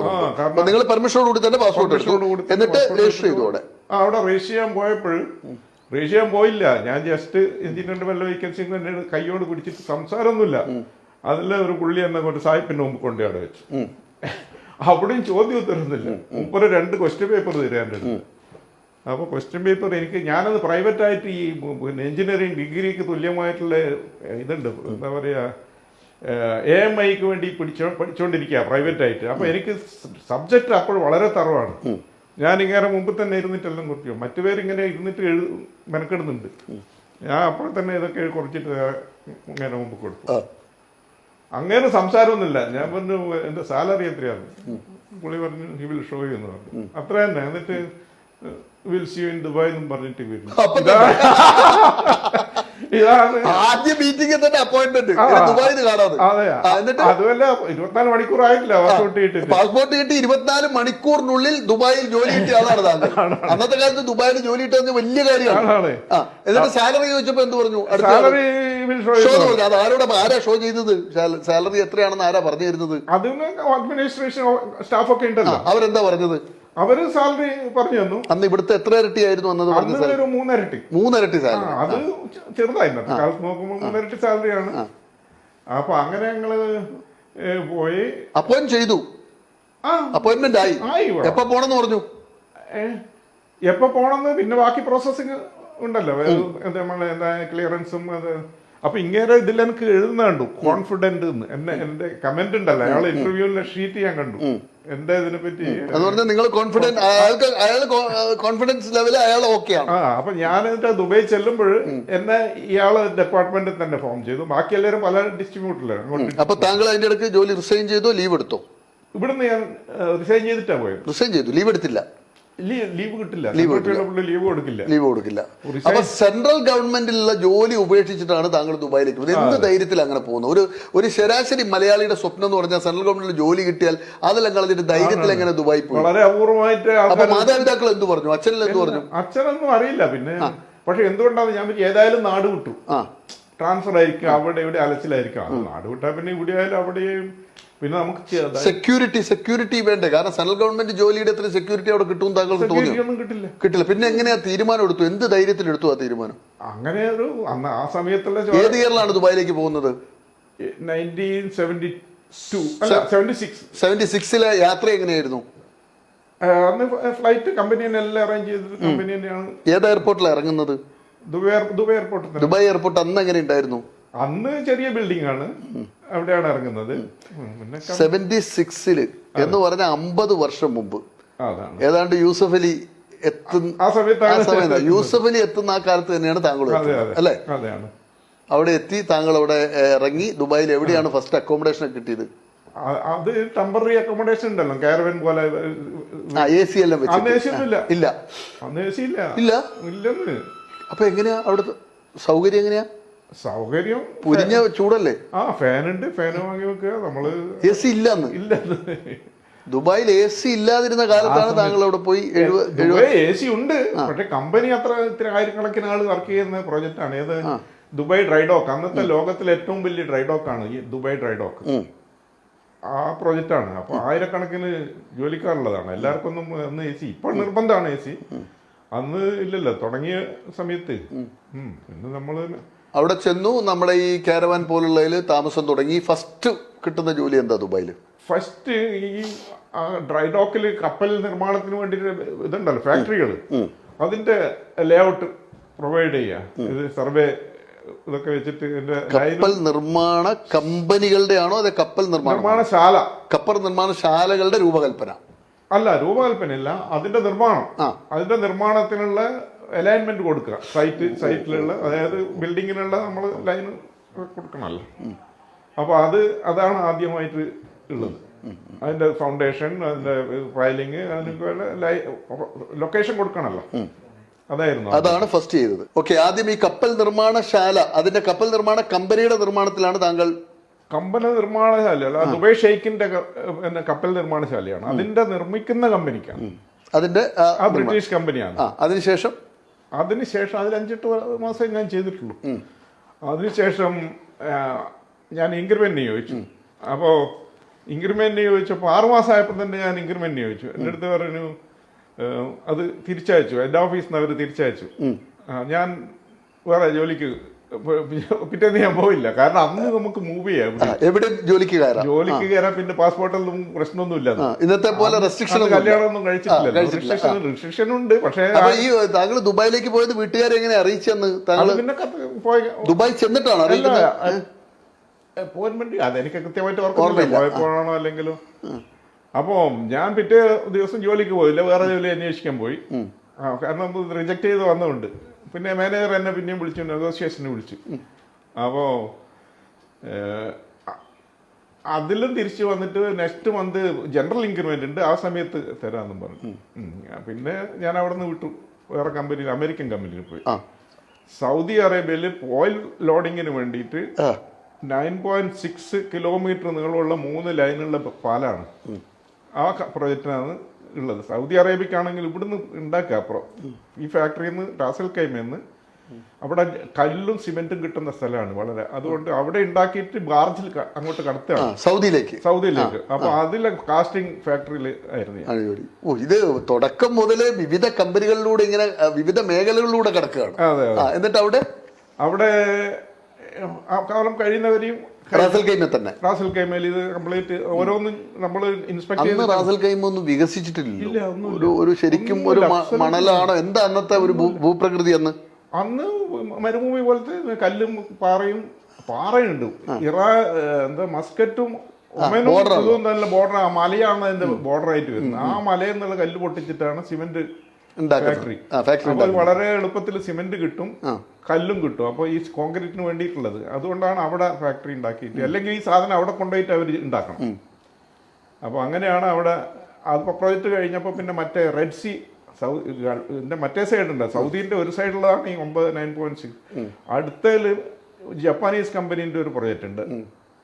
നിങ്ങൾ പെർമിഷനോട് കൂടി തന്നെ പാസ്പോർട്ട് എടുത്തു, എന്നിട്ട് രജിസ്റ്റർ ചെയ്തു അവിടെ. അവിടെ രജിസ്റ്റർ ചെയ്യാൻ പോയപ്പോഴും രജിസ്റ്റർ ചെയ്യാൻ പോയില്ല. ഞാൻ ജസ്റ്റ് എഞ്ചിനീയറിന്റെ വല്ല വേക്കൻസി കൈയോട് പിടിച്ചിട്ട് സംസാരമൊന്നുമില്ല. അതിൽ ഒരു പുള്ളി എന്നെ കൊണ്ട് സാഹിബിന്റെ മുമ്പ് കൊണ്ടു അവിടെ വെച്ചു. അവിടെയും ചോദ്യം ഉത്തരുന്നില്ല. 2 ക്വസ്റ്റ്യൻ പേപ്പർ തരാൻ്റെ. അപ്പോൾ ക്വസ്റ്റ്യൻ പേപ്പർ ഞാനത് പ്രൈവറ്റ് ആയിട്ട് ഈ എഞ്ചിനീയറിംഗ് ഡിഗ്രിക്ക് തുല്യമായിട്ടുള്ള ഇതുണ്ട്, എന്താ പറയുക, AMIക്ക് വേണ്ടി പഠിച്ചുകൊണ്ടിരിക്കുക പ്രൈവറ്റ് ആയിട്ട്. അപ്പോൾ എനിക്ക് സബ്ജക്റ്റ് അപ്പോൾ വളരെ തറവാണ്. ഞാൻ ഇങ്ങനെ മുമ്പ് തന്നെ ഇരുന്നിട്ടെല്ലാം കുറിച്ചു. മറ്റുപേരിങ്ങനെ ഇരുന്നിട്ട് മെനക്കെടുന്നുണ്ട്. ഞാൻ അപ്പോൾ തന്നെ ഇതൊക്കെ കുറച്ചിട്ട് ഇങ്ങനെ മുമ്പ് കൊടുത്തു. അങ്ങനെ സംസാരമൊന്നുമില്ല. ഞാൻ പറഞ്ഞു എന്റെ സാലറി എത്രയാണ്? പുള്ളി പറഞ്ഞു ഹി വിൽ ഷോ യു എന്ന് പറഞ്ഞു. അത്ര തന്നെ. എന്നിട്ട് will see you in Dubai എന്നും പറഞ്ഞിട്ട് വരുന്നു. ഇതാണ് ആദ്യ മീറ്റിംഗ് തന്നെ അപ്പോയിന്റ്മെന്റ് ദുബായിൽ കാണാതെ. അതുമല്ല 24 മണിക്കൂർ ആയിട്ടില്ല പാസ്പോർട്ട് കിട്ടിയിട്ട്. പാസ്പോർട്ട് കിട്ടി 24 മണിക്കൂറിനുള്ളിൽ ദുബായിൽ ജോലി കിട്ടിയ ആളാണ് താങ്കൾ. അന്നത്തെ കാലത്ത് ദുബായിൽ ജോലി കിട്ടുന്ന വലിയ കാര്യമാണ്. എന്നിട്ട് സാലറി ചോദിച്ചപ്പോ എന്ത് പറഞ്ഞു? സാലറി അത് ആരാ ഷോ ചെയ്തത്? സാലറി എത്രയാണെന്ന് ആരാ പറഞ്ഞു തരുന്നത്? അതിന് അഡ്മിനിസ്ട്രേഷൻ സ്റ്റാഫ് ഒക്കെ ഉണ്ടല്ലോ. അവരെന്താ പറഞ്ഞത്? അവര് സാലറി പറഞ്ഞു തന്നു. അന്ന് ഇവിടുത്തെ എത്ര ഇരട്ടിയായിരുന്നു അന്നത്? ഒരു 3 ഇരട്ടി. 3 ഇരട്ടി സാലറി. അത് ചെറുതായിരുന്നു കാലത്ത് നോക്കുമ്പോൾ 3 ഇരട്ടി സാലറിയാണ്. അപ്പൊ അങ്ങനെ ഞങ്ങള് പോയി അപ്പോയിന്റ് ചെയ്തു. അപ്പോയിന്റ്മെന്റ് ആയി. എപ്പോ പോണെന്ന് പറഞ്ഞു? എപ്പോ പോണെന്ന് പിന്നെ ബാക്കി പ്രോസസ്സിങ് ഉണ്ടല്ലോ, നമ്മളെ എന്താ ക്ലിയറൻസും. അത് അപ്പൊ ഇങ്ങനെ ഇതിൽ എനിക്ക് എഴുതുന്ന കണ്ടു കോൺഫിഡന്റ് എന്റെ കമന്റ് ഉണ്ടല്ലോ, അയാൾ ഇന്റർവ്യൂവിലെ ഷീറ്റ് ഞാൻ കണ്ടു എന്റെ ഇതിനെ പറ്റി. അതുകൊണ്ട് നിങ്ങൾ കോൺഫിഡന്റ്, അയാൾ കോൺഫിഡൻസ് ലെവല് അയാൾ ഓക്കെയാണ്. അപ്പൊ ഞാൻ എന്നിട്ട് ദുബായ് ചെല്ലുമ്പോൾ എന്നെ ഇയാള് ഡിപ്പാർട്ട്മെന്റിൽ തന്നെ ഫോം ചെയ്തു. ബാക്കി എല്ലാവരും പല ഡിസ്ട്രിബ്യൂട്ടറിലാണ്. അപ്പൊ താങ്കൾ അതിന്റെ ഇടയ്ക്ക് ജോലി റിസൈൻ ചെയ്തോ ലീവ് എടുത്തോ? ഇവിടുന്ന് ഞാൻ റിസൈൻ ചെയ്തിട്ടാ പോയത്. റിസൈൻ ചെയ്തു, ലീവ് എടുത്തില്ല. ലീവ് കിട്ടില്ല, ലീവ് കൊടുക്കില്ല. അപ്പൊ സെൻട്രൽ ഗവൺമെന്റിലുള്ള ജോലി ഉപേക്ഷിച്ചിട്ടാണ് താങ്കൾ ദുബായിലേക്ക് പോകുന്നത്. എന്ത് ധൈര്യത്തിൽ അങ്ങനെ പോകുന്നു? ഒരു ശരാശരി മലയാളിയുടെ സ്വപ്നം എന്ന് പറഞ്ഞാൽ സെൻട്രൽ ഗവൺമെന്റിൽ ജോലി കിട്ടിയാൽ അതെല്ലാം കളഞ്ഞിട്ട് ധൈര്യത്തിൽ എങ്ങനെ ദുബായി പോയി? വളരെ അപൂർവമായിട്ട്. അപ്പൊ മാതാപിതാക്കൾ എന്ത് പറഞ്ഞു? അച്ഛനിൽ എന്ത് പറഞ്ഞു? അച്ഛനൊന്നും അറിയില്ല. പിന്നെ പക്ഷെ എന്തുകൊണ്ടാണ് ഞാൻ ഏതായാലും നാട് വിട്ടു. ട്രാൻസ്ഫർ ആയിരിക്കും, അവിടെ ഇവിടെ അലച്ചിലായിരിക്കും. നാട് വിട്ടാൽ പിന്നെ ഇവിടെ ആയാലും അവിടെയും പിന്നെ നമുക്ക് സെക്യൂരിറ്റി വേണ്ടേ? കാരണം സെൻട്രൽ ഗവൺമെന്റ് ജോലിയുടെ അത്ര സെക്യൂരിറ്റി അവിടെ കിട്ടും താങ്കൾക്ക് തോന്നി? കിട്ടില്ല. പിന്നെ എങ്ങനെയാ തീരുമാനം എടുത്തു? എന്ത് ധൈര്യത്തിൽ എടുത്തു ആ തീരുമാനം? അങ്ങനെ ഒരു ആ സമയത്തുള്ള ഏത് ഇയറിലാണ് ദുബായിലേക്ക് പോകുന്നത്? 1976 യാത്ര എങ്ങനെയായിരുന്നു? അന്ന് ഫ്ലൈറ്റ് കമ്പനി എല്ലാം അറേഞ്ച് ചെയ്തത് കമ്പനി തന്നെയാണ്. ഏത് എയർപോർട്ടിലാണ് ഇറങ്ങുന്നത്? Dubai airport. ദുബായ് എയർപോർട്ട് അന്ന് എങ്ങനെ ഉണ്ടായിരുന്നു? അന്ന് ചെറിയ ബിൽഡിംഗ് ആണ്, അവിടെയാണ് ഇറങ്ങുന്നത്. 76 എന്ന് പറഞ്ഞ 50 വർഷം മുമ്പ് ഏതാണ്ട് യൂസഫ് അലി എത്തുന്ന യൂസഫ് അലി എത്തുന്ന ആ കാലത്ത് തന്നെയാണ് താങ്കൾ അല്ലേ? അവിടെ എത്തി, താങ്കൾ അവിടെ ഇറങ്ങി. ദുബായിൽ എവിടെയാണ് ഫസ്റ്റ് അക്കോമഡേഷൻ കിട്ടിയത്? അത് ടെമ്പററി അക്കോമഡേഷൻ ഉണ്ടല്ലോ, കാരവൻ പോലെ. AC എല്ലാം ഇല്ല. അപ്പൊ എങ്ങനെയാ അവിടുത്തെ സൗകര്യം? എങ്ങനെയാ സൗകര്യം? പുരിഞ്ഞ ചൂടല്ലേ? ഫാനുണ്ട്, ഫാന് വാങ്ങി വെക്കുക. നമ്മള് AC ഇല്ലെന്ന്. ദുബായിൽ AC ഇല്ലാതിരുന്ന കാലത്താണ് താങ്കൾ അവിടെ പോയി. AC ഉണ്ട്, പക്ഷെ കമ്പനി ഇത്ര ആയിരക്കണക്കിന് ആള് വർക്ക് ചെയ്യുന്ന പ്രോജക്റ്റ് ആണ്. ഏത്? Dubai dry dock. അന്നത്തെ ലോകത്തിലെ ഏറ്റവും വലിയ ഡ്രൈഡോക്ക് ആണ് ഈ ദുബായ് ഡ്രൈഡോക്ക്. ആ പ്രോജക്റ്റ് ആണ്. അപ്പൊ ആയിരക്കണക്കിന് ജോലിക്കാരുള്ളതാണ്. എല്ലാവർക്കും ഒന്നും അന്ന് AC ഇപ്പോൾ നിർബന്ധമാണ് AC. അന്ന് ഇല്ലല്ലോ തുടങ്ങിയ സമയത്ത്. പിന്നെ നമ്മള് അവിടെ ചെന്നു. നമ്മുടെ ഈ കാരവാൻ പോലുള്ളതിൽ താമസം തുടങ്ങി. ഫസ്റ്റ് കിട്ടുന്ന ജോലി എന്താ ദുബായിൽ? ഫസ്റ്റ് ഈ ഡ്രൈഡോക്കില് കപ്പൽ നിർമ്മാണത്തിന് വേണ്ടി ഇതുണ്ടല്ലോ, ഫാക്ടറികൾ. അതിന്റെ ലേഔട്ട് പ്രൊവൈഡ് ചെയ്യുക. ഇത് സർവേ ഇതൊക്കെ വെച്ചിട്ട്. കപ്പൽ നിർമ്മാണ കമ്പനികളുടെ ആണോ അതെ കപ്പൽ നിർമ്മാണശാല? കപ്പൽ നിർമ്മാണശാലകളുടെ രൂപകൽപ്പന അല്ല, രൂപകൽപ്പനയില്ല, അതിന്റെ നിർമ്മാണം. അതിന്റെ നിർമ്മാണത്തിനുള്ള അലൈൻമെന്റ് കൊടുക്കുക. സൈറ്റിലുള്ള, അതായത് ബിൽഡിങ്ങിനുള്ള നമ്മൾ ലൈൻ കൊടുക്കണമല്ലോ. അപ്പൊ അതാണ് ആദ്യമായിട്ട് ഉള്ളത്. അതിന്റെ ഫൗണ്ടേഷൻ, അതിന്റെ ഫയലിങ്, അതിന് ലൊക്കേഷൻ കൊടുക്കണമല്ലോ. അതാണ് ഫസ്റ്റ് ചെയ്തത്. ഓക്കെ, ആദ്യം ഈ കപ്പൽ നിർമ്മാണശാല, അതിന്റെ കപ്പൽ നിർമ്മാണ കമ്പനിയുടെ നിർമ്മാണത്തിലാണ് താങ്കൾ. കമ്പനി നിർമ്മാണശാല ദുബായ് ഷെയ്ഖിന്റെ കപ്പൽ നിർമ്മാണശാലയാണ്. അതിന്റെ നിർമ്മിക്കുന്ന കമ്പനിക്കാണ്. അതിന്റെ ബ്രിട്ടീഷ് കമ്പനിയാണ്. അതിനുശേഷം അതിൽ 5-8 മാസം ഞാൻ ചെയ്തിട്ടുള്ളൂ. അതിനുശേഷം ഞാൻ ഇൻക്രിമെന്റ് ചോദിച്ചു. അപ്പോൾ ഇൻക്രിമെന്റ് ചോദിച്ചപ്പോൾ 6 മാസമായപ്പോൾ തന്നെ ഞാൻ ഇൻക്രിമെന്റ് ചോദിച്ചു. എൻ്റെ അടുത്ത് പറഞ്ഞു അത് തിരിച്ചയച്ചു. എൻ്റെ ഓഫീസിൽ നിന്ന് അവർ തിരിച്ചയച്ചു. ഞാൻ വേറെ ജോലിക്ക് പിറ്റേന്ന് ഞാൻ പോയില്ല. കാരണം അന്ന് നമുക്ക് മൂവ് ചെയ്യാം. എവിടെ ജോലിക്ക് കയറാൻ പിന്നെ പാസ്പോർട്ടൊന്നും പ്രശ്നമൊന്നുമില്ല. ഇന്നത്തെ പോലെ റെസ്ട്രിക്ഷൻ, കല്യാണമൊന്നും കഴിച്ചിട്ടില്ല. റെസ്ട്രിക്ഷൻ ഉണ്ട്. പക്ഷേ ഈ താങ്കൾ ദുബായിലേക്ക് പോയത് വീട്ടുകാരെ എങ്ങനെ അറിയിച്ചെന്ന്? താങ്കൾ പിന്നെ ദുബായ് ചെന്നിട്ടാണ് അറിയിക്കുന്നത്? അപ്പോയിന്റ്മെന്റ് അതെനിക്ക് കൃത്യമായിട്ട് ഓർമ്മയില്ല. പോയപ്പോഴാണോ അല്ലെങ്കിലും അപ്പോൾ ഞാൻ പിറ്റേ ദിവസം ജോലിക്ക് പോയില്ല, വേറെ ജോലി അന്വേഷിക്കാൻ പോയി. കാരണം റിജക്ട് ചെയ്ത് വന്നതുകൊണ്ട്. പിന്നെ മാനേജർ എന്നെ പിന്നെയും വിളിച്ചു, നെഗോസിയേഷന് വിളിച്ചു. അപ്പോൾ അതിലും തിരിച്ചു വന്നിട്ട് നെക്സ്റ്റ് മന്ത് ജനറൽ ഇൻക്രിമെന്റ് ഉണ്ട്, ആ സമയത്ത് തരാമെന്നും പറഞ്ഞു. പിന്നെ ഞാൻ അവിടെ നിന്ന് വിട്ടു, വേറെ കമ്പനിയിൽ, അമേരിക്കൻ കമ്പനിയിൽ പോയി. സൗദി അറേബ്യയിൽ ഓയിൽ ലോഡിങ്ങിന് വേണ്ടിയിട്ട് 9.6 കിലോമീറ്റർ നീളമുള്ള 3 ലൈനുള്ള പാലാണ്. ആ പ്രൊജക്റ്റിനാണ് ഉള്ളത്. സൗദി അറേബ്യക്കാണെങ്കിൽ ഇവിടുന്ന് ഉണ്ടാക്കുക, ഈ ഫാക്ടറിയിൽ നിന്ന് റാസൽ കൈമയിൽ അവിടെ കല്ലും സിമെന്റും കിട്ടുന്ന സ്ഥലമാണ് വളരെ. അതുകൊണ്ട് അവിടെ ഉണ്ടാക്കിയിട്ട് ബാർജിൽ അങ്ങോട്ട് കടത്തുകയാണ് സൗദിയിലേക്ക്. അപ്പൊ അതിലെ കാസ്റ്റിംഗ് ഫാക്ടറിയിൽ ആയിരുന്നു. ഇത് തുടക്കം മുതലേ വിവിധ കമ്പനികളിലൂടെ ഇങ്ങനെ വിവിധ മേഖലകളിലൂടെ കിടക്കുകയാണ്. എന്നിട്ട് അവിടെ കാലം കഴിയുന്നവരെയും റാസൽ കൈമയിൽ ഇത് കംപ്ലീറ്റ് ഓരോന്നും നമ്മൾ ഇൻസ്പെക്ട് ചെയ്ത്. റാസൽ കൈമ ഒന്നും വികസിച്ചിട്ടില്ല. ഒരു ശരിക്കും ഒരു മണലാണോ എന്താ അന്നത്തെ ഒരു ഭൂപ്രകൃതി? അന്ന് മരുഭൂമി പോലത്തെ കല്ലും പാറയുണ്ട്. എന്താ മസ്കറ്റും ഒമനും ഇതും നല്ല ബോർഡർ, മലയാണ് അതിന്റെ ബോർഡറായിട്ട് വരുന്നത്. ആ മലയിൽ നിന്നുള്ള കല്ല് പൊട്ടിച്ചിട്ടാണ് സിമെന്റ് ഫാക്ടറി. അപ്പോൾ വളരെ എളുപ്പത്തിൽ സിമെന്റ് കിട്ടും, കല്ലും കിട്ടും. അപ്പോൾ ഈ കോൺക്രീറ്റിന് വേണ്ടിയിട്ടുള്ളത്, അതുകൊണ്ടാണ് അവിടെ ഫാക്ടറി ഉണ്ടാക്കിയിട്ട്. അല്ലെങ്കിൽ ഈ സാധനം അവിടെ കൊണ്ടുപോയിട്ട് അവർ ഉണ്ടാക്കണം. അപ്പോൾ അങ്ങനെയാണ് അവിടെ. അത് പ്രോജക്റ്റ് കഴിഞ്ഞപ്പോൾ പിന്നെ മറ്റേ റെഡ് സീ മറ്റേ സൈഡ് ഉണ്ട്, സൗദിന്റെ ഒരു സൈഡിലാണ് ഈ 9.6. അടുത്തതിൽ ജപ്പാനീസ് കമ്പനീന്റെ ഒരു പ്രൊജക്റ്റ് ഉണ്ട്,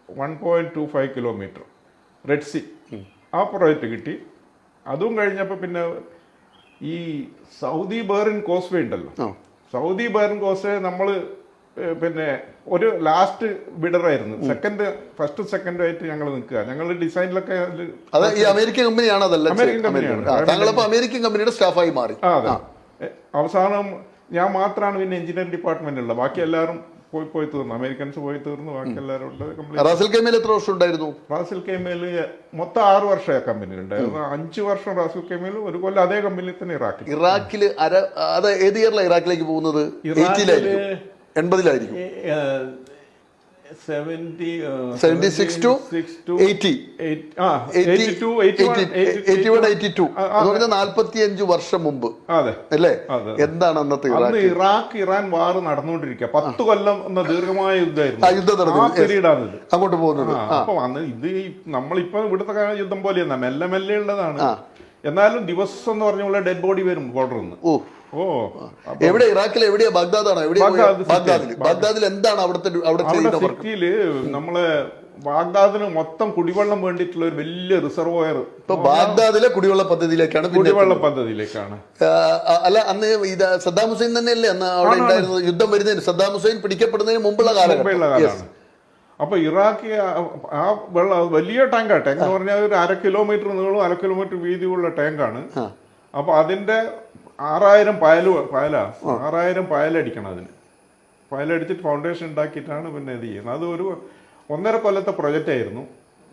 1.25 കിലോമീറ്റർ റെഡ് സീ. ആ പ്രൊജക്റ്റ് കിട്ടി. അതും കഴിഞ്ഞപ്പോൾ പിന്നെ ഈ സൗദി ബഹ്റിൻ കോസ്വേ ഉണ്ടല്ലോ, സൗദി ബഹ്റിൻ കോസ്വേ നമ്മൾ പിന്നെ ഒരു ലാസ്റ്റ് ബിഡറായിരുന്നു. ഫസ്റ്റ് സെക്കൻഡ് ആയിട്ട് ഞങ്ങൾ നിൽക്കുക. ഞങ്ങൾ ഡിസൈനിലൊക്കെ അമേരിക്കൻ കമ്പനിയാണ്. അമേരിക്കൻ കമ്പനിയാണ്. അമേരിക്കൻ കമ്പനിയുടെ സ്റ്റാഫായി മാറി. അതെ. അവസാനം ഞാൻ മാത്രമാണ് പിന്നെ എഞ്ചിനീയറിംഗ് ഡിപ്പാർട്ട്മെന്റ് ഉള്ളത്. ബാക്കി എല്ലാവരും പോയി തീർന്നു. അമേരിക്കൻസ് പോയി തീർന്നു. ബാക്കി എല്ലാവരും റാസൽ കൈമയിൽ എത്ര വർഷം ഉണ്ടായിരുന്നു? റാസൽ കൈമയിൽ മൊത്തം 6 വർഷം കമ്പനി ഉണ്ടായിരുന്നു. 5 വർഷം റാസൽ കൈമയിൽ, ഒരു കൊല്ലം അതേ കമ്പനിയിൽ തന്നെ ഇറാഖിൽ. അത് ഏത് ഇയറിലാണ് ഇറാഖിലേക്ക് പോകുന്നത്? 80-ലായിരിക്കും. 76 to 80. 45 വർഷം മുമ്പ് അല്ലേ? എന്താണ് അന്നത്തെ ഇറാൻ വാർ നടന്നുകൊണ്ടിരിക്കുക. 10 കൊല്ലം എന്ന ദീർഘമായ യുദ്ധമായിരുന്നു. അങ്ങോട്ട് പോകുന്നത്. അപ്പൊ അന്ന് ഇത് നമ്മളിപ്പോ ഇവിടുത്തെ യുദ്ധം പോലെയെന്നാ, മെല്ലെ മെല്ലെ ഉള്ളതാണ്. എന്നാലും ദിവസം എന്ന് പറഞ്ഞുള്ള ഡെഡ് ബോഡി വരും ബോർഡറിൽ നിന്ന്. എവിടെ? ഇറാഖിൽ എവിടെയാ? ബാഗ്ദാദാണോ? ബാഗ്ദാദിൽ എന്താണ് അവിടുത്തെ സിറ്റിയില് നമ്മള് ബാഗ്ദാദിന് മൊത്തം കുടിവെള്ളം വേണ്ടിയിട്ടുള്ള ഒരു വലിയ റിസർവോയർ ഇപ്പൊ ബാഗ്ദാദിലെ കുടിവെള്ള പദ്ധതിയിലേക്കാണ്. അല്ല, അന്ന് ഇത് സദ്ദാം ഹുസൈൻ തന്നെയല്ലേ അന്ന് അവിടെ ഉണ്ടായിരുന്നത്? യുദ്ധം വരുന്നതിന്, സദ്ദാം ഹുസൈൻ പിടിക്കപ്പെടുന്നതിന് മുമ്പുള്ള കാലമാണ്. അപ്പൊ ഇറാഖ് ആ വെള്ളം വലിയ ടാങ്കാണ്. ടാങ്ക് എന്ന് പറഞ്ഞാൽ ഒരു 1/2 കിലോമീറ്റർ നീളവും 1/2 കിലോമീറ്റർ വീതിയുള്ള ടാങ്കാണ്. അപ്പൊ അതിന്റെ 6000 പായലടിക്കണം. അതിന് പായലടിച്ചിട്ട് ഫൗണ്ടേഷൻ ഉണ്ടാക്കിയിട്ടാണ് പിന്നെ ഇത് ചെയ്യുന്നത്. അത് ഒരു 1.5 കൊല്ലത്തെ പ്രൊജക്റ്റ് ആയിരുന്നു.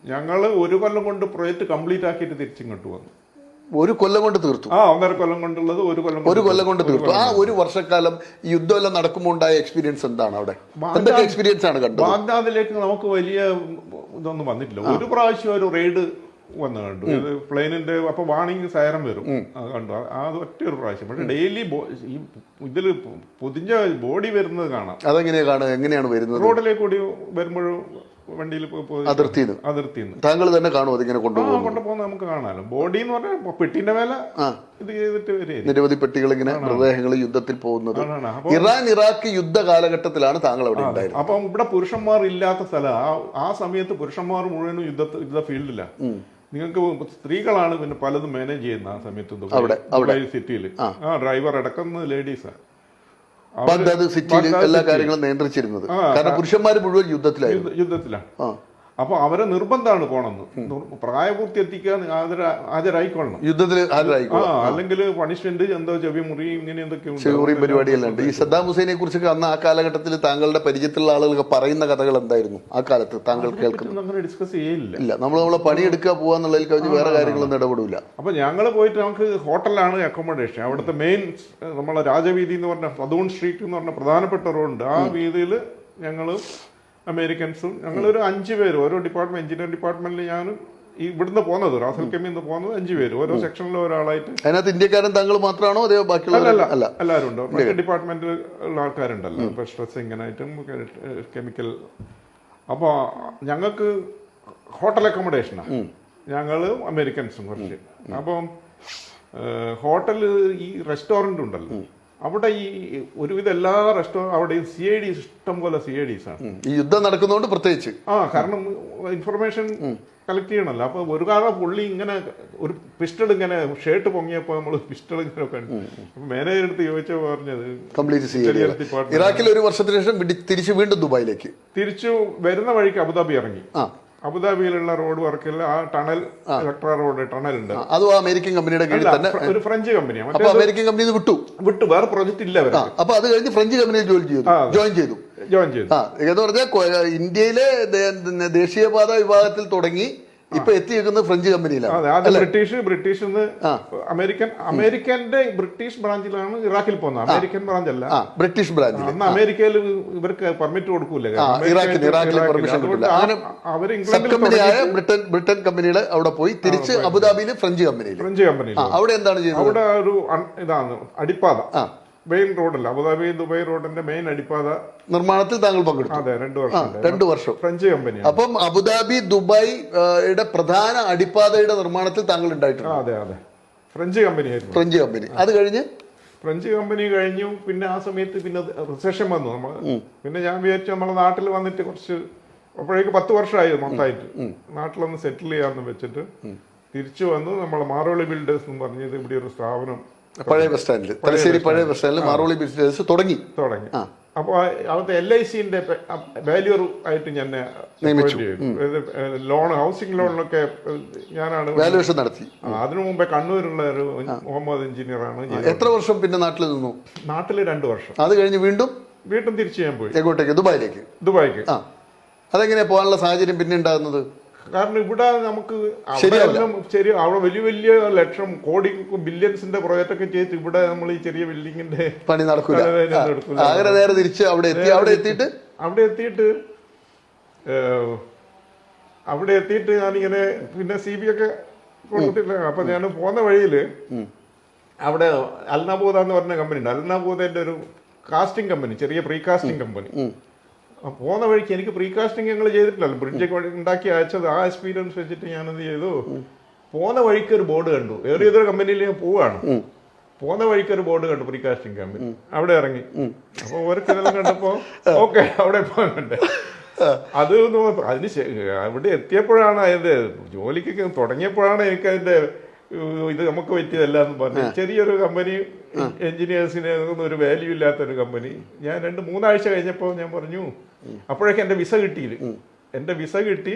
ഞങ്ങൾ 1 കൊല്ലം കൊണ്ട് പ്രൊജക്റ്റ് കംപ്ലീറ്റ് ആക്കിയിട്ട് തിരിച്ചിങ്ങോട്ട് വന്നു. 1 കൊല്ലം കൊണ്ട് തീർത്തു. 1.5 കൊല്ലം കൊണ്ടുള്ളത് 1 കൊല്ലം കൊണ്ട് തീർത്തു. ആ 1 വർഷക്കാലം യുദ്ധമെല്ലാം നടക്കുമ്പോൾ ഉണ്ടായ എക്സ്പീരിയൻസ് എന്താണ്? അവിടെ എന്തൊക്കെ എക്സ്പീരിയൻസ് ആണ് കണ്ടത്? ബാഗ്ദാദിലേക്ക് നമുക്ക് വലിയ ഇതൊന്നും വന്നിട്ടില്ല. ഒരു പ്രാവശ്യം ഒരു റെയ്ഡ് വന്ന് കണ്ടു, പ്ലെയിനിന്റെ. അപ്പൊ വാണിംഗ് സൈറൻ വരും, കണ്ടു. അത് ഒറ്റ ഒരു പ്രാവശ്യം. പക്ഷെ ഡെയിലി ഇതില് പൊതിഞ്ഞ ബോഡി വരുന്നത് കാണാം. എങ്ങനെയാണ് വരുന്നത്? റോഡിലേക്ക് കൂടി വരുമ്പോഴും വണ്ടിയിൽ അതിർത്തിന്ന് താങ്കൾ തന്നെ കാണും അതിങ്ങനെ കൊണ്ടുപോകുന്നത് നമുക്ക് കാണാമല്ലോ. ബോഡി എന്ന് പറഞ്ഞാൽ പെട്ടിന്റെ മേലെ ഇത് ചെയ്തിട്ട് നിരവധി പെട്ടികൾ ഇങ്ങനെ മൃതദേഹങ്ങൾ യുദ്ധത്തിൽ പോകുന്നത്. ഇറാൻ ഇറാഖ് യുദ്ധ കാലഘട്ടത്തിലാണ് താങ്കൾ അവിടെ ഉണ്ടായിരുന്നത്. അപ്പം ഇവിടെ പുരുഷന്മാർ ഇല്ലാത്ത സ്ഥലം. ആ സമയത്ത് പുരുഷന്മാർ മുഴുവനും യുദ്ധ ഫീൽഡില്ല. നിങ്ങൾക്ക് സ്ത്രീകളാണ് പിന്നെ പലതും മാനേജ് ചെയ്യുന്ന ആ സമയത്ത് ദുബായ് സിറ്റിയിൽ. ഡ്രൈവർ അടക്കം ലേഡീസാണ് സിറ്റിയിൽ എല്ലാ കാര്യങ്ങളും നിയന്ത്രിച്ചിരുന്നത്. കാരണം പുരുഷന്മാർ മുഴുവൻ യുദ്ധത്തിലാണ്. അപ്പൊ അവരെ നിർബന്ധമാണ് പോണെന്ന്. പ്രായപൂർത്തി എത്തിക്കാൻ ഹാജരായിക്കൊള്ളണം, യുദ്ധത്തിൽ അല്ലെങ്കിൽ പണിഷ്മെന്റ്, എന്തോ ചെവി മുറി, ഇങ്ങനെ എന്തൊക്കെയോ പരിപാടിയെല്ലാം ഉണ്ട്. ഈ സദ്ദാം ഹുസൈനെ കുറിച്ചൊക്കെ അന്ന് ആ കാലഘട്ടത്തിൽ താങ്കളുടെ പരിചയത്തിലുള്ള ആളുകൾക്ക് പറയുന്ന കഥകൾ എന്തായിരുന്നു ആ കാലത്ത്? താങ്കൾ കേൾക്കുന്നത് അങ്ങനെ ഡിസ്കസ് ചെയ്യില്ല. നമ്മളെ പണിയെടുക്കുക പോവാന്നുള്ളതിൽ കവിഞ്ഞ് വേറെ കാര്യങ്ങളൊന്നും ഇടപെടില്ല. അപ്പൊ ഞങ്ങൾ പോയിട്ട് നമുക്ക് ഹോട്ടലാണ് അക്കോമഡേഷൻ. അവിടുത്തെ മെയിൻ നമ്മളെ രാജവീതി എന്ന് പറഞ്ഞ സദൂൺ സ്ട്രീറ്റ് എന്ന് പറഞ്ഞ പ്രധാനപ്പെട്ട റോഡുണ്ട്. ആ വീതിയിൽ ഞങ്ങൾ അമേരിക്കൻസും ഞങ്ങളൊരു 5 പേര്, ഓരോ ഡിപ്പാർട്ട്മെന്റ്, എഞ്ചിനീയറിംഗ് ഡിപ്പാർട്ട്മെന്റിൽ ഞാനും ഈ ഇവിടുന്ന് പോകുന്നത് റാസൽ കെമിന്ന് പോകുന്നത് 5 പേര്, ഓരോ സെക്ഷനിലും ഒരാളായിട്ട്. അതിനകത്ത് ഇന്ത്യക്കാരൻ താങ്കൾ മാത്രമാണോ അതോ ബാക്കിയുള്ള? അല്ല, എല്ലാവരും ഉണ്ട്. മറ്റു ഡിപ്പാർട്ട്മെന്റിൽ ഉള്ള ആൾക്കാരുണ്ടല്ലോ, ഇപ്പൊ സ്ട്രെസ്സിങ്ങിനായിട്ടും കെമിക്കൽ. അപ്പോൾ ഞങ്ങൾക്ക് ഹോട്ടൽ അക്കോമഡേഷനാണ്, ഞങ്ങൾ അമേരിക്കൻസും കുറച്ച്. അപ്പം ഹോട്ടൽ ഈ റെസ്റ്റോറന്റ് ഉണ്ടല്ലോ, അവിടെ ഈ ഒരുവിധം എല്ലാ റെസ്റ്റോറൻറ്റ് അവിടെ CID ഇഷ്ടം പോലെ CIDs ആണ്. ഈ യുദ്ധം നടക്കുന്നതുകൊണ്ട് പ്രത്യേകിച്ച്. കാരണം ഇൻഫർമേഷൻ കളക്ട് ചെയ്യണമല്ലോ. അപ്പൊ ഒരു കാരണം പുള്ളി ഇങ്ങനെ ഒരു പിസ്റ്റൾ ഇങ്ങനെ ഷർട്ട് പൊങ്ങിയപ്പോൾ നമ്മൾ പിസ്റ്റൾ ഇങ്ങനെ മാനേജർ എടുത്ത് ചോദിച്ചോ പറഞ്ഞത് കംപ്ലീറ്റ് ഇറാഖിൽ 1 വർഷത്തിന് ശേഷം തിരിച്ച് വീണ്ടും ദുബായിലേക്ക് തിരിച്ചു വരുന്ന വഴിക്ക് അബുദാബി ഇറങ്ങി. അബുദാബിയിലുള്ള റോഡ് വർക്കിൽ ആ ടണൽ, ഇലക്ട്ര റോഡ് ടണൽ ഉണ്ട്. അതും അമേരിക്കൻ കമ്പനിയുടെ കീഴിൽ തന്നെ, ഒരു ഫ്രഞ്ച് കമ്പനിയാണ്. അപ്പൊ അമേരിക്കൻ കമ്പനി വിട്ടു, വേറെ പ്രോജക്ട് ഇല്ല. അപ്പൊ അത് കഴിഞ്ഞ് ഫ്രഞ്ച് കമ്പനിയിൽ ജോയിൻ ചെയ്തു. എന്ന് പറഞ്ഞാൽ ഇന്ത്യയിലെ ദേശീയപാത വിഭാഗത്തിൽ തുടങ്ങി ഇപ്പൊ എത്തിയിരിക്കുന്നത് ഫ്രഞ്ച് കമ്പനിയിലാണ്. ആദ്യം ബ്രിട്ടീഷ് അമേരിക്കന്റെ ബ്രിട്ടീഷ് ബ്രാഞ്ചിലാണ് ഇറാഖിൽ പോകുന്നത്. അമേരിക്കൻ ബ്രാഞ്ച് അല്ല, ബ്രിട്ടീഷ് ബ്രാഞ്ച്. അന്ന് അമേരിക്കയിൽ ഇവർക്ക് പെർമിറ്റ് കൊടുക്കൂല, ഇറാഖിൽ പെർമിഷൻ കിട്ടില്ല. അങ്ങനെ അവർ സബ് കമ്പനിയായ ബ്രിട്ടൻ കമ്പനിയുടെ അവിടെ പോയി തിരിച്ച് അബുദാബിയിൽ ഫ്രഞ്ച് കമ്പനി. അവിടെ എന്താണ് ചെയ്യുന്നത്? അവിടെ ഒരു ഇതാണ് അടിപ്പാത, മെയിൻ റോഡല്ല, അബുദാബി ദുബായ് റോഡിന്റെ മെയിൻ അടിപ്പാത നിർമ്മാണത്തിൽ താങ്കൾ പങ്കെടുത്തു. അതെ, 2 വർഷം. French company. അപ്പം അബുദാബി ദുബായ് പ്രധാന അടിപ്പാതയുടെ നിർമ്മാണത്തിൽ താങ്കൾ ഉണ്ടായിട്ടുണ്ട്. അതെ, ഫ്രഞ്ച് കമ്പനിയായിരുന്നു. French company. അത് കഴിഞ്ഞ് ഫ്രഞ്ച് കമ്പനി കഴിഞ്ഞു. പിന്നെ ആ സമയത്ത് പിന്നെ റിസഷൻ വന്നു. നമ്മൾ പിന്നെ ഞാൻ വിചാരിച്ചു നമ്മളെ നാട്ടിൽ വന്നിട്ട് കുറച്ച്, അപ്പോഴേക്ക് 10 വർഷമായി മൊത്തമായിട്ട് നാട്ടിലൊന്ന് സെറ്റിൽ ചെയ്യാമെന്ന് വെച്ചിട്ട് തിരിച്ചു വന്നു. നമ്മളെ മാറോളി ബിൽഡേഴ്സ് എന്ന് പറഞ്ഞത് ഇവിടെ ഒരു സ്ഥാപനം, പഴയ ബസ് സ്റ്റാൻഡിൽ, തലശ്ശേരി പഴയ ബസ് സ്റ്റാൻഡിൽ മാറോളി ബിസിനസ് തുടങ്ങി. അപ്പോൾ അവിടുത്തെ LICന്റെ വാല്യൂർ ആയിട്ട് ഞാൻ നിയമിച്ചു. ലോൺ, ഹൗസിംഗ് ലോണിലൊക്കെ ഞാനാണ് വാല്യുവേഷൻ നടത്തി. അതിനു മുമ്പേ കണ്ണൂരുള്ള ഒരു മുഹമ്മദ് എഞ്ചിനീയറാണ്. എത്ര വർഷം പിന്നെ നാട്ടിൽ നിന്നു? നാട്ടിൽ 2 വർഷം. അത് കഴിഞ്ഞ് വീണ്ടും തിരിച്ചു ഞാൻ പോയി. എങ്ങോട്ടേക്ക്? ദുബായിലേക്ക്. അതെങ്ങനെയാ പോകാനുള്ള സാഹചര്യം പിന്നെ ഉണ്ടാകുന്നത്? കാരണം ഇവിടെ നമുക്ക് ശരി, അവിടെ വലിയ ലക്ഷം കോടി ബില്യൺസിന്റെ പ്രോജക്റ്റ് ഒക്കെ ചെയ്തിട്ട് ഇവിടെ നമ്മൾ ഈ ചെറിയ ബിൽഡിങ്ങിന്റെ പണി നടക്കില്ല. നേരെ തിരിച്ച് അവിടെ എത്തിയിട്ട് ഞാനിങ്ങനെ പിന്നെ CB ഒക്കെ കൊടുത്തില്ല. അപ്പൊ ഞാൻ പോകുന്ന വഴിയില് അവിടെ അൽനബൂദ എന്ന് പറഞ്ഞ കമ്പനി ഉണ്ട്. അൽനബൂദന്റെ ഒരു കാസ്റ്റിംഗ് കമ്പനി, ചെറിയ പ്രീ കാസ്റ്റിംഗ് കമ്പനി. പോകുന്ന വഴിക്ക് എനിക്ക് പ്രീകാസ്റ്റിംഗ് ഞങ്ങൾ ചെയ്തിട്ടില്ലല്ലോ, ബ്രിഡ്ജൊക്കെ ഉണ്ടാക്കി അയച്ചത്. ആ എക്സ്പീരിയൻസ് വെച്ചിട്ട് ഞാനെന്ത് ചെയ്തു, പോകുന്ന വഴിക്ക് ഒരു ബോർഡ് കണ്ടു. ഏതൊരു കമ്പനിയിൽ ഞാൻ പോവാണ്, പോകുന്ന വഴിക്ക് ഒരു ബോർഡ് കണ്ടു, പ്രീകാസ്റ്റിംഗ് കമ്പനി. അവിടെ ഇറങ്ങി. അപ്പൊ ഓർക്ക് ഇതെല്ലാം കണ്ടപ്പോ ഓക്കെ അവിടെ പോകണ്ടേ. അത് അതിന് അവിടെ എത്തിയപ്പോഴാണ് അതിന്റെ ജോലിക്ക് തുടങ്ങിയപ്പോഴാണ് എനിക്ക് അതിന്റെ ഇത് നമുക്ക് പറ്റിയതല്ല എന്ന് പറഞ്ഞു. ചെറിയൊരു കമ്പനി, എഞ്ചിനീയേഴ്സിന് ഒരു വാല്യൂ ഇല്ലാത്തൊരു കമ്പനി. ഞാൻ 2-3 ആഴ്ച കഴിഞ്ഞപ്പോൾ ഞാൻ പറഞ്ഞു, അപ്പോഴേക്കും എന്റെ വിസ കിട്ടിയില്ല. എന്റെ വിസ കിട്ടി,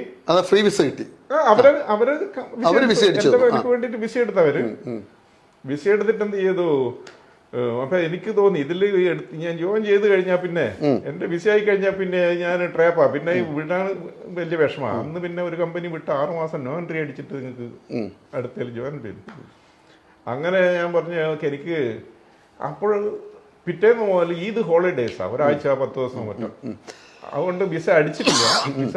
ഫ്രീ വിസ കിട്ടി. അവര് വേണ്ടിട്ട് വിസ എടുത്തവര്. വിസ എടുത്തിട്ട് എന്ത് ചെയ്തു, അപ്പൊ എനിക്ക് തോന്നി ഇതില് ഞാൻ ജോയിൻ ചെയ്ത് കഴിഞ്ഞാൽ പിന്നെ എന്റെ വിസ ആയി കഴിഞ്ഞാൽ പിന്നെ ഞാൻ ട്രാപ്പാ, പിന്നെ വിടാൻ വലിയ വിഷമാണ്. അന്ന് പിന്നെ ഒരു കമ്പനി വിട്ട് 6 മാസം നോൺ എൻട്രി അടിച്ചിട്ട് നിങ്ങൾക്ക് അടുത്തേൽ ജോയിൻ ചെയ്തു. അങ്ങനെ ഞാൻ പറഞ്ഞു എനിക്ക് അപ്പോൾ പിറ്റേന്ന് മുതൽ ഈദ് ഹോളിഡേയ്സാ, ഒരാഴ്ച 10 ദിവസം മറ്റും. അതുകൊണ്ട് വിസ അടിച്ചിട്ടില്ല. വിസ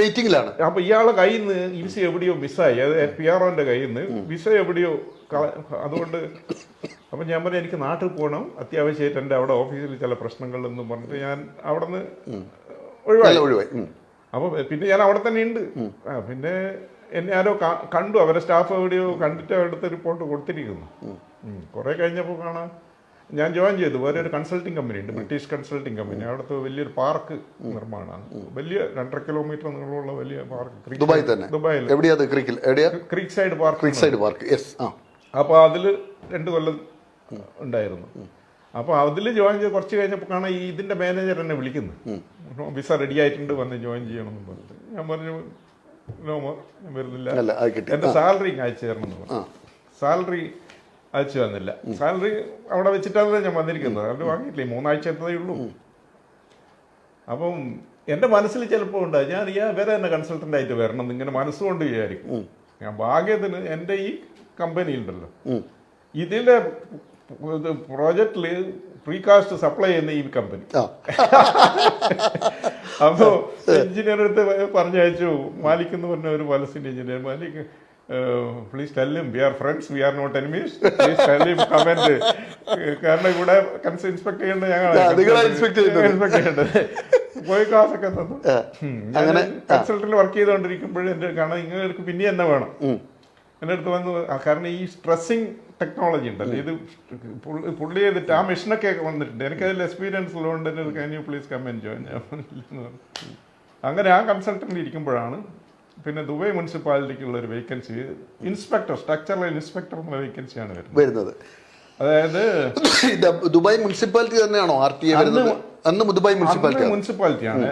വെയിറ്റിംഗിലാണ്. അപ്പൊ ഇയാളെ കയ്യിൽ നിന്ന് ഈ വിസ എവിടെയോ മിസ്സായി, അത് PROന്റെ കയ്യിൽ നിന്ന് വിസ എവിടെയോ. അതുകൊണ്ട് അപ്പൊ ഞാൻ പറഞ്ഞു എനിക്ക് നാട്ടിൽ പോകണം അത്യാവശ്യമായിട്ട്, എൻ്റെ അവിടെ ഓഫീസിൽ ചില പ്രശ്നങ്ങളെന്നും പറഞ്ഞിട്ട് ഞാൻ അവിടെ നിന്ന് ഒഴിവായി. അപ്പൊ പിന്നെ ഞാൻ അവിടെ തന്നെ ഉണ്ട്. പിന്നെ എന്നെ ആരോ കണ്ടു, അവരെ സ്റ്റാഫ് എവിടെയോ കണ്ടിട്ട് അവിടുത്തെ റിപ്പോർട്ട് കൊടുത്തിരിക്കുന്നു. കുറെ കഴിഞ്ഞപ്പോൾ കാണാം ഞാൻ ജോയിൻ ചെയ്തു. വേറെ ഒരു കൺസൾട്ടിങ് കമ്പനി ഉണ്ട്, ബ്രിട്ടീഷ് കൺസൾട്ടിങ് കമ്പനി. അവിടുത്തെ വലിയൊരു പാർക്ക് നിർമ്മാണമാണ്, വലിയ 2.5 കിലോമീറ്റർ നീളമുള്ള വലിയ പാർക്ക്. ദുബായിൽ തന്നെ. ദുബായിൽ ക്രീക്ക് സൈഡ് പാർക്ക്. അപ്പൊ അതില് 2 കൊല്ലം ഉണ്ടായിരുന്നു. അപ്പൊ അതിൽ ജോയിൻ ചെയ്ത് കുറച്ച് കഴിഞ്ഞപ്പോൾ കാണാൻ ഇതിന്റെ മാനേജർ എന്നെ വിളിക്കുന്നു, വിസ റെഡി ആയിട്ടുണ്ട്, വന്ന് ജോയിൻ ചെയ്യണമെന്ന് പറഞ്ഞിട്ട്. ഞാൻ പറഞ്ഞു ഞാൻ വരുന്നില്ല, എന്റെ സാലറി അയച്ചു തരണം എന്ന് പറഞ്ഞു. സാലറി അയച്ചു തന്നില്ല. സാലറി അവിടെ വെച്ചിട്ടാണ് ഞാൻ വന്നിരിക്കുന്നത്. അത് വാങ്ങിയിട്ടില്ലേ, 3 ആഴ്ച എത്തതേ ഉള്ളൂ. അപ്പം എന്റെ മനസ്സിൽ ചിലപ്പോൾ ഉണ്ട് ഞാൻ വേറെ തന്നെ കൺസൾട്ടന്റ് ആയിട്ട് വരണം എന്നിങ്ങനെ മനസ്സുകൊണ്ട് വിചാരിക്കും. ഞാൻ ഭാഗ്യത്തിന് എന്റെ ഈ കമ്പനി ഉണ്ടല്ലോ, ഇതിന്റെ പ്രോജക്റ്റിൽ പ്രീകാസ്റ്റ് സപ്ലൈ ചെയ്യുന്ന ഈ കമ്പനി. ആ അപ്പോ എഞ്ചിനീയർ അടുത്ത് പറഞ്ഞയച്ചു, മാലിക് എന്ന് പറഞ്ഞ ഒരു പലസ്തീൻ engineer, Malik please tell him we are friends, we are not enemies, please tell him comment. കാരണം ഇവിടെ ഇൻസ്പെക്ട് ചെയ്യേണ്ട ഞങ്ങളാണ് ഇൻസ്പെക്ട് ചെയ്യേണ്ടത്. പോയി ക്ലാസ് ഒക്കെ തന്നു. അങ്ങനെ കൺസൾട്ടന്റിൽ വർക്ക് ചെയ്തുകൊണ്ടിരിക്കുമ്പോഴും എന്റെ കാണാൻ നിങ്ങൾക്ക് പിന്നെ എന്നെ വേണം എൻ്റെ അടുത്ത് വന്ന്. കാരണം ഈ സ്ട്രെസ്സിങ് ടെക്നോളജി ഉണ്ടല്ലോ, ഇത് പുള്ളി ചെയ്തിട്ട് ആ മെഷീനൊക്കെ വന്നിട്ടുണ്ട്, എനിക്കതിൽ എക്സ്പീരിയൻസ് ഉള്ളതുകൊണ്ട് തന്നെ can you please come and join. അങ്ങനെ ആ കൺസൾട്ടൻ്റ് ഇരിക്കുമ്പോഴാണ് പിന്നെ ദുബൈ മുനിസിപ്പാലിറ്റിക്കുള്ള ഒരു വേക്കൻസി, ഇൻസ്പെക്ടർ, സ്ട്രക്ചറൽ ഇൻസ്പെക്ടർ എന്നുള്ള വേക്കൻസിയാണ് വരുന്നത്. അതായത് ദുബായ് മുനിസിപ്പാലിറ്റി തന്നെയാണോ RTA വരുന്നത്? അന്ന് ദുബായ് മുനിസിപ്പാലിറ്റിയാണ്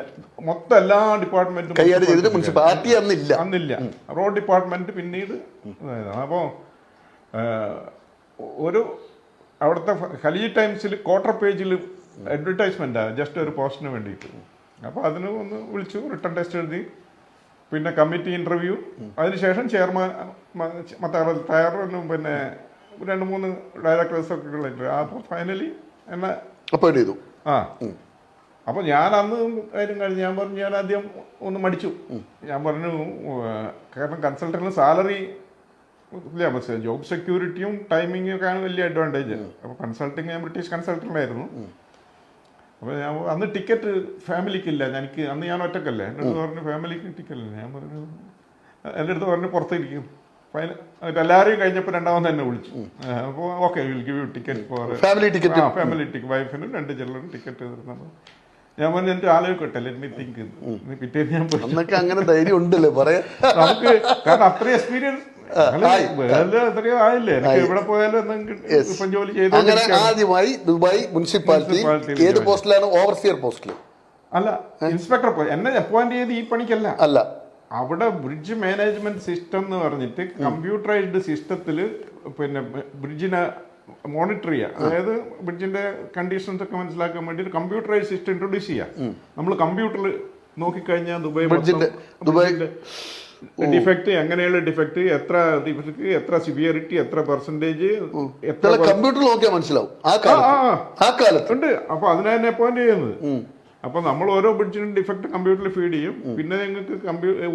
മൊത്തം എല്ലാ ഡിപ്പാർട്ട്മെന്റും കൈകാര്യം ചെയ്തിട്ട് RTA അന്നില്ല. റോഡ് ഡിപ്പാർട്ട്മെന്റ് പിന്നീട്. അപ്പോൾ ഒരു അവിടുത്തെ ഖലീജ് ടൈംസിൽ ക്വാർട്ടർ പേജിൽ അഡ്വർടൈസ്മെന്റാണ് ജസ്റ്റ് ഒരു പോസ്റ്റിന് വേണ്ടിയിട്ട്. അപ്പോൾ അതിന് ഒന്ന് വിളിച്ചു, റിട്ടേൺ ടെസ്റ്റ് എഴുതി, പിന്നെ കമ്മിറ്റി ഇന്റർവ്യൂ, അതിനുശേഷം ചെയർമാൻ തയ്യാറും പിന്നെ 2-3 ഡയറക്ടേഴ്സൊക്കെ ഉള്ള. അപ്പോൾ ഫൈനലി എന്നെ അപ്പോയിന്റ് ചെയ്തു. അപ്പോൾ ഞാൻ അന്ന് കാര്യം കഴിഞ്ഞ് ഞാൻ പറഞ്ഞു, ഞാൻ ആദ്യം ഒന്ന് മടിച്ചു. ഞാൻ പറഞ്ഞു, കാരണം കൺസൾട്ടന്റിന് സാലറി ഇല്ല, പക്ഷേ ജോബ് സെക്യൂരിറ്റിയും ടൈമിങ്ങും ഒക്കെയാണ് വലിയ അഡ്വാൻറ്റേജ്. അപ്പോൾ കൺസൾട്ടിങ് ഞാൻ ബ്രിട്ടീഷ് കൺസൾട്ടൻ്റായിരുന്നു. അപ്പോൾ ഞാൻ അന്ന് ടിക്കറ്റ് ഫാമിലിക്കില്ല, എനിക്ക് അന്ന് ഞാൻ ഒറ്റക്കല്ലേ. എൻ്റെ അടുത്ത് പറഞ്ഞു ഫാമിലിക്ക് ടിക്കറ്റില്ല. ഞാൻ പറഞ്ഞു, എൻ്റെ അടുത്ത് പറഞ്ഞു പുറത്തിരിക്കും. എല്ലാവരെയും കഴിഞ്ഞപ്പോൾ രണ്ടാമത് തന്നെ വിളിച്ചു. അപ്പോൾ okay will give you ticket for family ticket, വൈഫിനും 2 ചിൽഡ്രനും ടിക്കറ്റ് ചെയ്തിരുന്നു. ഞാൻ പറഞ്ഞു എനിക്ക് ആലോചിക്കട്ടെ, ലെറ്റ് മീ തിങ്ക്. പിറ്റേന്ന് ഞാൻ അങ്ങനെ ധൈര്യം ഉണ്ടല്ലോ പറയാ നമുക്ക്, കാരണം അത്രയും എക്സ്പീരിയൻസ് എത്രയോ ആയില്ലേ, എനിക്ക് എവിടെ പോയാലും ഇപ്പം ജോലി ചെയ്തു. ആദ്യമായി ദുബായ് മുനിസിപ്പാലിറ്റി ഏത് പോസ്റ്റിലാണ്? ഓവർസിയർ പോസ്റ്റിൽ അല്ല, ഇൻസ്പെക്ടർ. എന്നെ അപ്പോയിന്റ് ചെയ്ത് ഈ പണിക്കല്ല, അല്ല, അവിടെ ബ്രിഡ്ജ് മാനേജ്മെന്റ് സിസ്റ്റം എന്ന് പറഞ്ഞിട്ട് കമ്പ്യൂട്ടറൈസ്ഡ് സിസ്റ്റത്തിൽ പിന്നെ ബ്രിഡ്ജിനെ മോണിറ്റർ ചെയ്യുക. അതായത് ബ്രിഡ്ജിന്റെ കണ്ടീഷൻസ് ഒക്കെ മനസ്സിലാക്കാൻ വേണ്ടി കമ്പ്യൂട്ടറൈസ്ഡ് സിസ്റ്റം ഇൻട്രൊഡ്യൂസ് ചെയ്യുക. നമ്മൾ കമ്പ്യൂട്ടറിൽ നോക്കിക്കഴിഞ്ഞാൽ ദുബായിന്റെ ഡിഫക്റ്റ്, എങ്ങനെയുള്ള ഡിഫക്റ്റ്, എത്ര സിവിയറിറ്റി, എത്ര പെർസെന്റേജ്, എത്ര കമ്പ്യൂട്ടറിൽ നോക്കിയാൽ മനസ്സിലാവും ആ കാലത്തുണ്ട്. അപ്പൊ അതിനെ തന്നെ അപ്പോയിന്റ് ചെയ്യുന്നത്. അപ്പൊ നമ്മൾ ഓരോ ബ്രിഡ്ജിനും ഡിഫക്റ്റ് കമ്പ്യൂട്ടറിൽ ഫീഡ് ചെയ്യും. പിന്നെ നിങ്ങൾക്ക്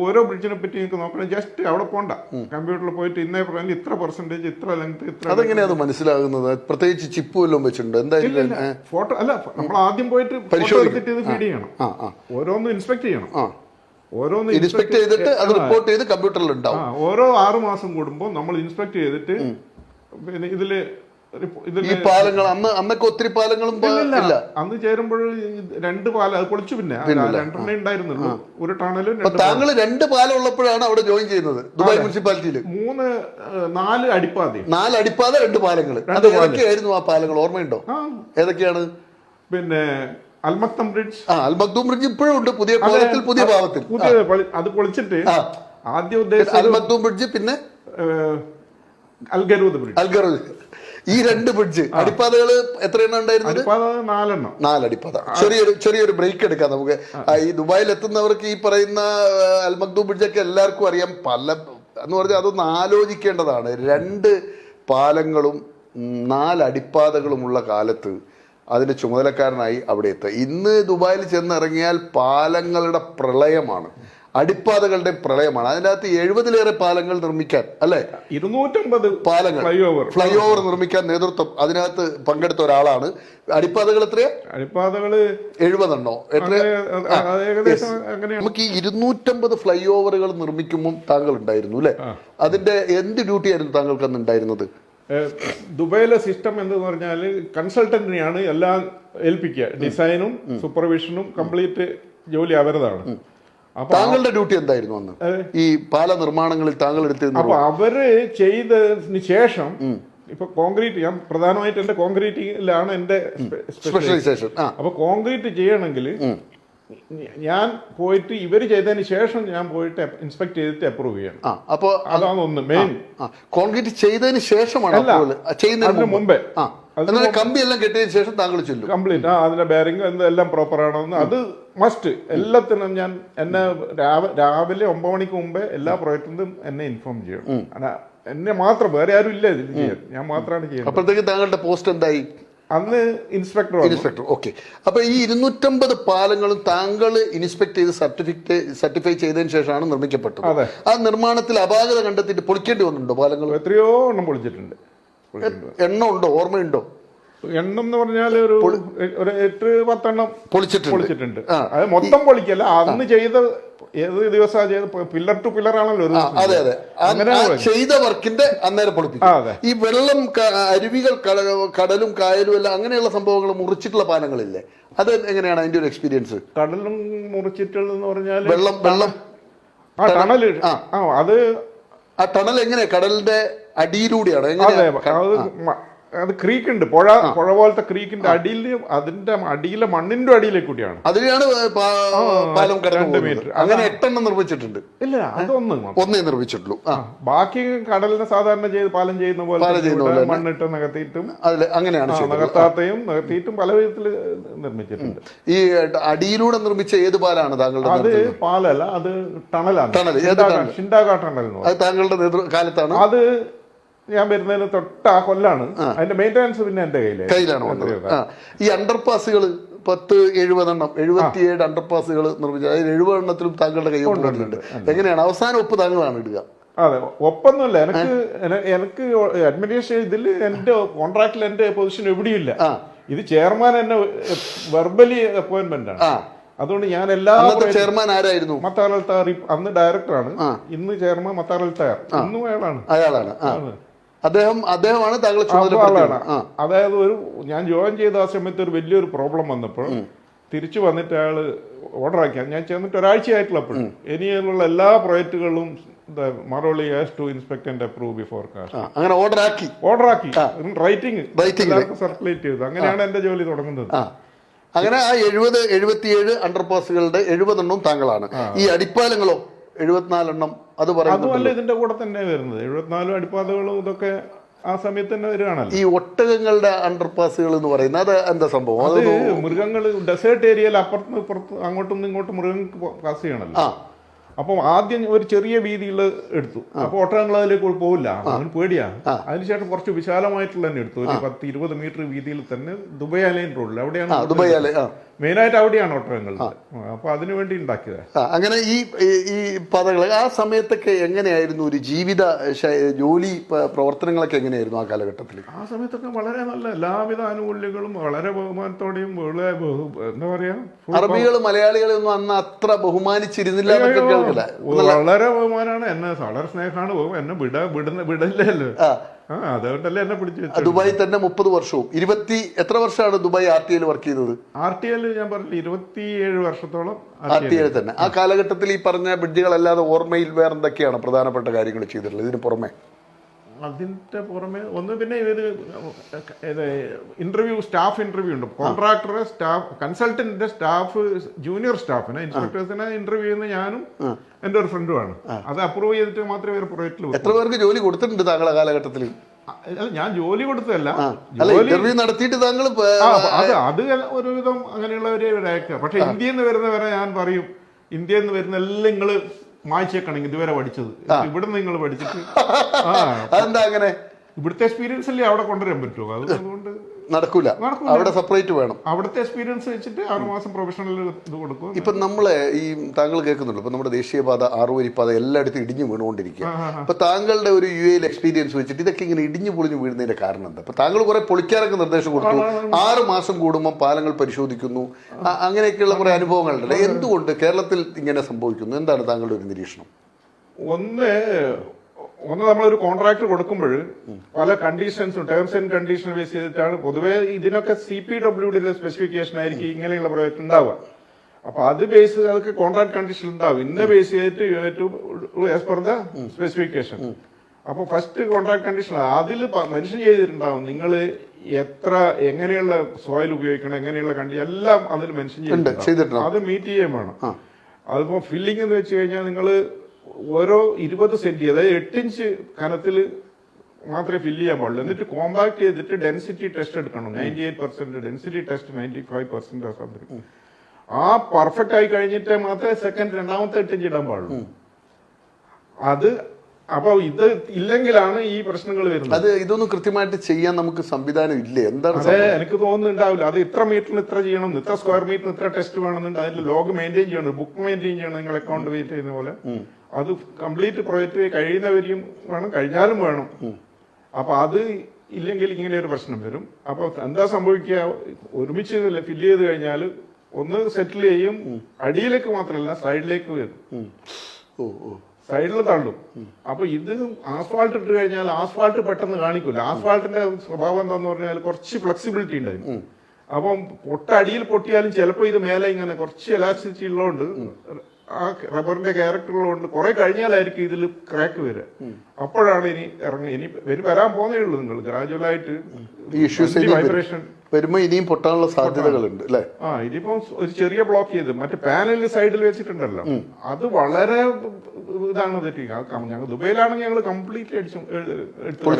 ഓരോ ബ്രിഡ്ജിനെ പറ്റി നിങ്ങൾക്ക് നോക്കണം, ജസ്റ്റ് അവിടെ പോണ്ട, കമ്പ്യൂട്ടറിൽ പോയിട്ട് ഇന്നേ പറയാൻ ഇത്ര പെർസെന്റേജ്, ഇത്ര ലെങ്ത്, ഇത്ര. അതെങ്ങനെയാണ് മനസ്സിലാകുന്നത്? പ്രത്യേകിച്ച് ചിപ്പ് വല്ലതും വെച്ചിട്ടുണ്ട്? എന്തായാലും ഫോട്ടോ അല്ല, നമ്മൾ ആദ്യം പോയിട്ട് പരിശോധിച്ചിട്ട് ഇത് ഫീഡ് ചെയ്യണം, ഓരോന്നും ഇൻസ്പെക്ട് ചെയ്യണം, ഓരോന്ന് ഇൻസ്പെക്ട് ചെയ്തിട്ട് അത് റിപ്പോർട്ട് ചെയ്ത് കമ്പ്യൂട്ടറിൽ ഉണ്ടാവും. ഓരോ 6 മാസം കൂടുമ്പോൾ നമ്മൾ ഇൻസ്പെക്ട് ചെയ്തിട്ട് പിന്നെ ഇതില് ഈ പാലങ്ങൾ അന്നൊക്കെ ഒത്തിരി പാലങ്ങളും ഇല്ല. അന്ന് ചേരുമ്പോൾ 2 പാലം അത് പൊളിച്ചു, പിന്നെ 2 ഉണ്ടായിരുന്നുള്ളൂ, ഒരു ടണലും. താങ്കൾ 2 പാലം ഉള്ളപ്പോഴാണ് അവിടെ ജോയിൻ ചെയ്യുന്നത് ദുബായ് മുനിസിപ്പാലിറ്റിയിൽ. 4 അടിപ്പാത, 4 അടിപ്പാത, 2 പാലങ്ങൾ. ഏതൊക്കെയായിരുന്നു ആ പാലങ്ങൾ? ഓർമ്മയുണ്ടോ? ഏതൊക്കെയാണ്? പിന്നെ അൽമക്തം ബ്രിഡ്ജ്. അൽമക്തൂം ബ്രിഡ്ജ് ഇപ്പോഴും ഉണ്ട്, പുതിയ കോലത്തിൽ, പുതിയ ഭാവത്തിൽ. അത് പൊളിച്ചിട്ട് ആദ്യം ഉദ്ദേശിച്ചത് അൽമക്തൂം ബ്രിഡ്ജ്, പിന്നെ അൽഗറൂദ് ബ്രിഡ്ജ്. ഈ 2 ബ്രിഡ്ജ് അടിപ്പാതകൾ എത്ര എണ്ണം ഉണ്ടായിരുന്നത്? 4 അടിപ്പാത. ചെറിയൊരു ബ്രേക്ക് എടുക്കാം നമുക്ക്. ഈ ദുബായിൽ എത്തുന്നവർക്ക് ഈ പറയുന്ന അൽമക്തൂം ബ്രിഡ്ജൊക്കെ എല്ലാവർക്കും അറിയാം. എന്ന് പറഞ്ഞാൽ അതൊന്ന് ആലോചിക്കേണ്ടതാണ്. 2 പാലങ്ങളും 4 അടിപ്പാതകളുമുള്ള കാലത്ത് അതിന്റെ ചുമതലക്കാരനായി അവിടെ എത്തുക. ഇന്ന് ദുബായിൽ ചെന്നിറങ്ങിയാൽ പാലങ്ങളുടെ പ്രളയമാണ്, അടിപ്പാതകളുടെ പ്രളയമാണ്. അതിനകത്ത് 70-ലേറെ പാലങ്ങൾ നിർമ്മിക്കാൻ, അല്ലെ, 250 പാലങ്ങൾ, ഫ്ലൈ ഓവർ നിർമ്മിക്കാൻ നേതൃത്വം അതിനകത്ത് പങ്കെടുത്ത ഒരാളാണ്. അടിപ്പാതകൾ എത്രയാ? അടിപ്പാതകൾ 70 എണ്ണോ? നമുക്ക് ഈ 250 ഫ്ലൈ ഓവറുകൾ നിർമ്മിക്കുമ്പോൾ താങ്കൾ ഉണ്ടായിരുന്നു, അല്ലെ? അതിന്റെ എന്ത് ഡ്യൂട്ടി ആയിരുന്നു താങ്കൾക്ക് അന്ന് ഉണ്ടായിരുന്നത്? ദുബൈയിലെ സിസ്റ്റം എന്ന് പറഞ്ഞാൽ കൺസൾട്ടന്റിനെയാണ് എല്ലാം ഏൽപ്പിക്കുക. ഡിസൈനും സൂപ്പർവിഷനും കംപ്ലീറ്റ് ജോലി അവരതാണ്. താങ്കളുടെ ഡ്യൂട്ടി എന്തായിരുന്നു അന്ന് ഈ പാല നിർമ്മാണങ്ങളിൽ താങ്കൾ എടുത്തിരുന്നത്? അപ്പൊ അവര് ചെയ്തതിന് ശേഷം ഇപ്പൊ കോൺക്രീറ്റ്, ഞാൻ പ്രധാനമായിട്ട് എന്റെ കോൺക്രീറ്റിലാണ് എന്റെ സ്പെഷ്യലൈസേഷൻ. അപ്പൊ കോൺക്രീറ്റ് ചെയ്യണമെങ്കിൽ ഞാൻ പോയിട്ട് ഇവര് ചെയ്തതിന് ശേഷം ഞാൻ പോയിട്ട് ഇൻസ്പെക്ട് ചെയ്തിട്ട് അപ്രൂവ് ചെയ്യണം. അപ്പൊ അതാണ് ഒന്ന് മെയിൻ. കോൺക്രീറ്റ് ചെയ്തതിന് ശേഷമാണ് ചെയ്യുന്നതിന് മുമ്പേ കമ്പി എല്ലാം കെട്ടിയതിന് ശേഷം താങ്കൾ ചെല്ലും കംപ്ലീറ്റ്. അതിന്റെ ബെയറിംഗ് എല്ലാം പ്രോപ്പർ ആണോ എന്ന് അത് മസ്റ്റ്. എല്ലാത്തിനും എന്നെ രാവിലെ 9 മണിക്ക് മുമ്പേ എല്ലാ പ്രോജക്റ്റിനും എന്നെ ഇൻഫോം ചെയ്യണം. എന്നെ മാത്രം, വേറെ ആരും ഇല്ല ഇതിൽ ചെയ്യാൻ, ഞാൻ മാത്രമാണ് ചെയ്യുന്നത്. അപ്പോഴത്തേക്ക് താങ്കളുടെ പോസ്റ്റ് എന്തായി? അന്ന് ഇൻസ്പെക്ടർ. ഓക്കെ. അപ്പൊ ഈ 250 പാലങ്ങളും താങ്കൾ ഇൻസ്പെക്ട് ചെയ്ത് സർട്ടിഫൈ ചെയ്തതിനു ശേഷമാണ് നിർമ്മിക്കപ്പെട്ടത്. അതെ. ആ നിർമ്മാണത്തിൽ അപാകത കണ്ടെത്തിയിട്ട് പൊളിക്കേണ്ടി വന്നിട്ടുണ്ടോ പാലങ്ങൾ? എത്രയോ എണ്ണം പൊളിച്ചിട്ടുണ്ട്. എണ്ണം ഉണ്ടോ, ഓർമ്മയുണ്ടോ? എണ്ണം എന്ന് പറഞ്ഞാൽ ഒരു 8-10 എണ്ണം പൊളിച്ചിട്ടുണ്ട്. അത് മൊത്തം പൊളിക്കല്ല, അന്ന് ചെയ്ത ഏത് ദിവസമാണ് ചെയ്ത് പില്ലർ ടു പില്ലർ ആണല്ലോ. അതെ അതെ, ചെയ്ത വർക്കിന്റെ അന്നേരം പൊളിപ്പിക്കും. ഈ വെള്ളം, അരുവികൾ, കടലും കായലും എല്ലാം അങ്ങനെയുള്ള സംഭവങ്ങൾ മുറിച്ചിട്ടുള്ള പാലങ്ങളില്ലേ, അത് എങ്ങനെയാണ് അതിന്റെ ഒരു എക്സ്പീരിയൻസ്? കടലും മുറിച്ചിട്ടുള്ളതെന്ന് പറഞ്ഞാൽ വെള്ളം ടണല്. അത് ആ ടണൽ എങ്ങനെയാ? കടലിന്റെ അടിയിലൂടെയാണ്? അത് ക്രീക്ക് ഉണ്ട്, പുഴ പോലത്തെ ക്രീക്കിന്റെ അടിയിൽ, അതിന്റെ അടിയിലെ മണ്ണിന്റെ അടിയിലേക്ക് കൂടിയാണ്. അതിലാണ് പാലം 2 മീറ്റർ. അങ്ങനെ 8 എണ്ണം നിർമ്മിച്ചിട്ടുണ്ട്. ഇല്ല, ഒന്നേ നിർമ്മിച്ചിട്ടുള്ളൂ. ബാക്കി കടലിനെ സാധാരണ പാലം ചെയ്യുന്ന പോലെ മണ്ണിട്ട് നികത്തിയിട്ടും അങ്ങനെയാണ് നികത്താത്തയും നികത്തിയിട്ടും പല വിധത്തിൽ നിർമ്മിച്ചിട്ടുണ്ട്. ഈ അടിയിലൂടെ നിർമ്മിച്ച ഏത് പാലാണ് താങ്കളുടെ? അത് പാലല്ല, അത് ടണലാണ്. ഷിൻഡാഗ ടണൽ. അത് താങ്കളുടെ കാലത്താണ്? അത് ഞാൻ വരുന്നതിന് തൊട്ട് ആ കൊല്ലാണ്. അതിന്റെ മെയിൻ്റെനൻസ് പിന്നെ എന്റെ കയ്യിലാണ് വന്നത്. ഈ അണ്ടർപാസുകൾ 10-70 എണ്ണം, 77 അണ്ടർപാസുകൾ നിർമ്മിച്ചത്. അതിൽ 70 എണ്ണത്തിലും താങ്കളുടെ കൈ കൊണ്ടുവന്നിട്ടുണ്ട്. എങ്ങനെയാണ് അവസാന ഒപ്പ് താങ്കളാണ് ഇടുക? അതെ, ഒപ്പൊന്നുമില്ല. എനിക്ക് അഡ്മിനിസ്ട്രേഷൻ ഇതിൽ എന്റെ കോൺട്രാക്റ്റിൽ എന്റെ പൊസിഷൻ എവിടെയില്ല. ഇത് ചെയർമാൻ എന്നെ വെർബലി അപ്പോയിന്റ്മെന്റ് ആണ്. അതുകൊണ്ട് ഞാൻ എല്ലാ ചെയർമാൻ ആരായിരുന്നു? മത്താർ അൽ താർ, അന്ന് ഡയറക്ടറാണ്. ഇന്ന് ചെയർമാൻ മത്താർ അൽ താർ, ഇന്നും അയാളാണ്. അദ്ദേഹമാണ് താങ്കൾ ചുമതലയാണ്. അതായത് ഞാൻ ജോയിൻ ചെയ്ത ആ സമയത്ത് ഒരു വലിയൊരു പ്രോബ്ലം വന്നപ്പോൾ തിരിച്ചു വന്നിട്ട് അയാള് ഓർഡർ ആക്കിയാണ്. ഞാൻ ചെന്നിട്ട് ഒരാഴ്ചയായിട്ടുള്ളപ്പോൾ ഇനിയുള്ള എല്ലാ പ്രോജക്റ്റുകളും Maroli has to inspect and approve before cast. അങ്ങനെ ഓർഡർ ആക്കി റൈറ്റിംഗ് സർക്കുലേറ്റ് ചെയ്തു. അങ്ങനെയാണ് എന്റെ ജോലി തുടങ്ങുന്നത്. അങ്ങനെ ആ 77 അണ്ടർപാസുകളുടെ 70 എണ്ണവും താങ്കളാണ്. ഈ അടിപ്പാലങ്ങളോ 74 എണ്ണം? അതുമല്ല, ഇതിന്റെ കൂടെ തന്നെ വരുന്നത് 74 അടിപ്പാതകളും ഇതൊക്കെ ആ സമയത്ത് തന്നെ വരികയാണല്ലോ. ഈ ഒട്ടകങ്ങളുടെ അണ്ടർപാസുകൾ എന്ന് പറയുന്നത് അത് എന്താ സംഭവം? അത് മൃഗങ്ങൾ ഡെസേർട്ട് ഏരിയയിൽ അപ്പുറത്തും ഇപ്പുറത്തും അങ്ങോട്ടും ഇങ്ങോട്ടും മൃഗങ്ങൾക്ക് പാസ് ചെയ്യണല്ലോ. അപ്പം ആദ്യം ഒരു ചെറിയ വീതിയിൽ എടുത്തു. അപ്പൊ ഒട്ടകങ്ങൾ അതിലേക്ക് പോവില്ല, അവന് പേടിയാണ്. അതിനുശേഷം കുറച്ച് വിശാലമായിട്ടുള്ള തന്നെ എടുത്തു. ഒരു 10-20 മീറ്റർ വീതിയിൽ തന്നെ ദുബായ് അലൈൻ റോഡിൽ, അവിടെയാണ് മെയിനായിട്ട്, അവിടെയാണ് ഒട്ടകങ്ങൾ. അപ്പൊ അതിനുവേണ്ടി ഉണ്ടാക്കിയത്. അങ്ങനെ ഈ പാതകൾ ആ സമയത്തൊക്കെ എങ്ങനെയായിരുന്നു? ഒരു ജീവിത ജോലി പ്രവർത്തനങ്ങളൊക്കെ എങ്ങനെയായിരുന്നു ആ കാലഘട്ടത്തിൽ? ആ സമയത്തൊക്കെ വളരെ നല്ല എല്ലാവിധ ആനുകൂല്യങ്ങളും വളരെ ബഹുമാനത്തോടെയും എന്താ പറയാ, അറബികളും മലയാളികളും ഒന്നും അന്ന് അത്ര ബഹുമാനിച്ചിരുന്നില്ല. വളരെ ബഹുമാനാണ്, എന്നെ വളരെ സ്നേഹമാണ്. എന്നെ വിടല്ലല്ലോ. അതുകൊണ്ടല്ലേ എന്നെ പിടിച്ചു വെച്ചത്. ദുബായി തന്നെ 30 വർഷവും എത്ര വർഷമാണ് ദുബായ് RTL വർക്ക് ചെയ്തത്? RTL ഞാൻ പറഞ്ഞില്ല, 27 വർഷത്തോളം RTL തന്നെ. ആ കാലഘട്ടത്തിൽ ഈ പറഞ്ഞ ബ്രിഡ്ജുകളല്ലാതെ ഓർമ്മയിൽ വേറെ എന്തൊക്കെയാണ് പ്രധാനപ്പെട്ട കാര്യങ്ങൾ ചെയ്തിട്ടുള്ളത് ഇതിന് പുറമെ? അതിന്റെ പുറമെ പിന്നെ ഇവര് സ്റ്റാഫ് ഇന്റർവ്യൂ ഉണ്ട്. കോൺട്രാക്ടറെ, സ്റ്റാഫ്, കൺസൾട്ടന്റിന്റെ സ്റ്റാഫ്, ജൂനിയർ സ്റ്റാഫിനെ, ഇൻസ്പെക്ടേഴ്സിനെ ഇന്റർവ്യൂ ചെയ്യുന്ന ഞാനും എന്റെ ഒരു ഫ്രണ്ടുമാണ്. അത് അപ്രൂവ് ചെയ്തിട്ട് മാത്രമേ ഇവർ പ്രൊജക്റ്റിൽ. എത്ര പേർക്ക് ജോലി കൊടുത്തിട്ടുണ്ട് താങ്കളുടെ കാലഘട്ടത്തിൽ? ഞാൻ ജോലി കൊടുത്തതല്ല, ഇന്റർവ്യൂ നടത്തിയിട്ട് താങ്കൾ അത് ഒരുവിധം അങ്ങനെയുള്ളവരെ അയക്കുക. പക്ഷെ ഇന്ത്യയിൽ നിന്ന് വരുന്നവരെ ഞാൻ പറയും, ഇന്ത്യയിൽ നിന്ന് വരുന്ന എല്ലാം നിങ്ങള് മായ്ച്ചേക്കണെങ്കിൽ ഇതുവരെ പഠിച്ചത് ഇവിടെ നിങ്ങൾ പഠിച്ചിട്ട് അതെന്താ അങ്ങനെ? ഇവിടുത്തെ എക്സ്പീരിയൻസ് അല്ലേ അവിടെ കൊണ്ടുവരാൻ പറ്റുമോ? അതുകൊണ്ട് നടക്കൂല, അവിടെ സെപ്പറേറ്റ് വേണം. അവിടുത്തെ എക്സ്പീരിയൻസ് വെച്ചിട്ട് 6 മാസം പ്രൊഫഷണൽ ഇത് കൊടുക്കും. ഇപ്പൊ നമ്മള് ഈ താങ്കൾ കേൾക്കുന്നുള്ളൂ, ഇപ്പൊ നമ്മുടെ ദേശീയപാത, 6 വരിപ്പാത എല്ലായിടത്തും ഇടിഞ്ഞു വീണുകൊണ്ടിരിക്കുക. അപ്പൊ താങ്കളുടെ ഒരു UAE എക്സ്പീരിയൻസ് വെച്ചിട്ട് ഇതൊക്കെ ഇങ്ങനെ ഇടിഞ്ഞു പൊളിഞ്ഞു വീഴുന്നതിന്റെ കാരണം എന്താ? അപ്പൊ താങ്കൾ കുറെ പൊളിക്കാനൊക്കെ നിർദ്ദേശം കൊടുത്തു, 6 മാസം കൂടുമ്പോൾ പാലങ്ങൾ പരിശോധിക്കുന്നു, അങ്ങനെയൊക്കെയുള്ള കുറെ അനുഭവങ്ങളുണ്ട്. എന്തുകൊണ്ട് കേരളത്തിൽ ഇങ്ങനെ സംഭവിക്കുന്നു? എന്താണ് താങ്കളുടെ ഒരു നിരീക്ഷണം? ഒന്ന് നമ്മളൊരു കോൺട്രാക്ട് കൊടുക്കുമ്പോൾ പല കണ്ടീഷൻസും, ടേംസ് ആൻഡ് കണ്ടീഷൻ ബേസ് ചെയ്തിട്ടാണ് പൊതുവെ ഇതിനൊക്കെ CPWD സ്പെസിഫിക്കേഷൻ ആയിരിക്കും ഇങ്ങനെയുള്ള പ്രോജക്ട് ഉണ്ടാവുക. അപ്പൊ അത് ബേസ് അതൊക്കെ കോൺട്രാക്ട് കണ്ടീഷൻ ഉണ്ടാവും. ഇന്ന ബേസ് ചെയ്തിട്ട് ആസ് പെർ ദ സ്പെസിഫിക്കേഷൻ. അപ്പൊ ഫസ്റ്റ് കോൺട്രാക്ട് കണ്ടീഷൻ അതിൽ മെൻഷൻ ചെയ്തിട്ടുണ്ടാവും നിങ്ങൾ എങ്ങനെയുള്ള സോയിൽ ഉപയോഗിക്കണം, എങ്ങനെയുള്ള കണ്ടീഷൻ എല്ലാം അതിൽ മെൻഷൻ ചെയ്തിട്ടുണ്ടാവും. അത് മീറ്റ് ചെയ്യാൻ വേണം. അതിപ്പോ ഫില്ലിംഗ് എന്ന് വെച്ച് കഴിഞ്ഞാൽ നിങ്ങൾ ഓരോ 20 സെന്റി, അതായത് 8 ഇഞ്ച് കനത്തിൽ മാത്രമേ ഫില്ല് ചെയ്യാൻ പാടുള്ളൂ. എന്നിട്ട് കോമ്പാക്ട് ചെയ്തിട്ട് ഡെൻസിറ്റി ടെസ്റ്റ് എടുക്കണം. 98% ഡെൻസിറ്റി ടെസ്റ്റ്, 95% ആ പെർഫെക്റ്റ് ആയി കഴിഞ്ഞിട്ട് മാത്രമേ രണ്ടാമത്തെ 8 ഇഞ്ച് ഇടാൻ പാടുള്ളൂ. അത് അപ്പൊ ഇത് ഇല്ലെങ്കിലാണ് ഈ പ്രശ്നങ്ങൾ വരുന്നത്. അത് ഇതൊന്നും കൃത്യമായിട്ട് ചെയ്യാൻ നമുക്ക് സംവിധാനം ഇല്ലേ? എന്താണ് അതെ, എനിക്ക് തോന്നുന്നുണ്ടാവില്ല. അത് ഇത്ര മീറ്ററിന് ഇത്ര ചെയ്യണം, ഇത്ര സ്ക്വയർ മീറ്ററിന് ഇത്ര ടെസ്റ്റ് വേണമെന്നുണ്ട്. അതിൽ ലോഗ് മെയിൻറ്റെയിൻ ചെയ്യണം, ബുക്ക് മെയിൻറ്റെയിൻ ചെയ്യണം, നിങ്ങൾ അക്കൗണ്ട് വെയിറ്റ് ചെയ്യുന്ന പോലെ. അത് കംപ്ലീറ്റ് പ്രൊജക്ട് കഴിയുന്നവരെയും വേണം, കഴിഞ്ഞാലും വേണം. അപ്പൊ അത് ഇല്ലെങ്കിൽ ഇങ്ങനെ ഒരു പ്രശ്നം വരും. അപ്പൊ എന്താ സംഭവിക്കുക, ഒരുമിച്ച് ഫില്ല് ചെയ്ത് കഴിഞ്ഞാൽ ഒന്ന് സെറ്റിൽ ചെയ്യും, അടിയിലേക്ക് മാത്രമല്ല സൈഡിലേക്ക് വരും, സൈഡിൽ തള്ളും. അപ്പൊ ഇത് ആസ്ഫാൾട്ട് ഇട്ട് കഴിഞ്ഞാൽ ആസ്ഫാൾട്ട് പെട്ടെന്ന് കാണിക്കില്ല. ആസ്ഫാൾട്ടിന്റെ സ്വഭാവം എന്താന്ന് പറഞ്ഞാൽ കുറച്ച് ഫ്ലെക്സിബിലിറ്റി ഉണ്ടായിരുന്നു. അപ്പം അടിയിൽ പൊട്ടിയാലും ചിലപ്പോൾ ഇത് മേലെ ഇങ്ങനെ കുറച്ച് എലാസ്റ്റിസിറ്റി ഉള്ളതുകൊണ്ട്, ആ റബ്ബറിന്റെ ക്യാരക്ടർ ഉള്ളതുകൊണ്ട് കുറെ കഴിഞ്ഞാലായിരിക്കും ഇതിൽ ക്രാക്ക് വരിക. അപ്പോഴാണ് ഇനി വരാൻ പോകുന്നേ ഉള്ളൂ. നിങ്ങൾ ഗ്രാജുവലായിട്ട് വൈബ്രേഷൻ വരുമ്പോ ഇനിയും പൊട്ടാനുള്ള സാധ്യതകളുണ്ട് അല്ലെ? ഇനിയിപ്പം ഒരു ചെറിയ ബ്ലോക്ക് ചെയ്ത് മറ്റേ പാനലിൽ സൈഡിൽ വെച്ചിട്ടുണ്ടല്ലോ, അത് വളരെ ഇതാണ് തെറ്റിക്കുക. ഞങ്ങൾ ദുബൈയിലാണെങ്കിൽ ഞങ്ങൾ കംപ്ലീറ്റ്ലി എടുത്തു.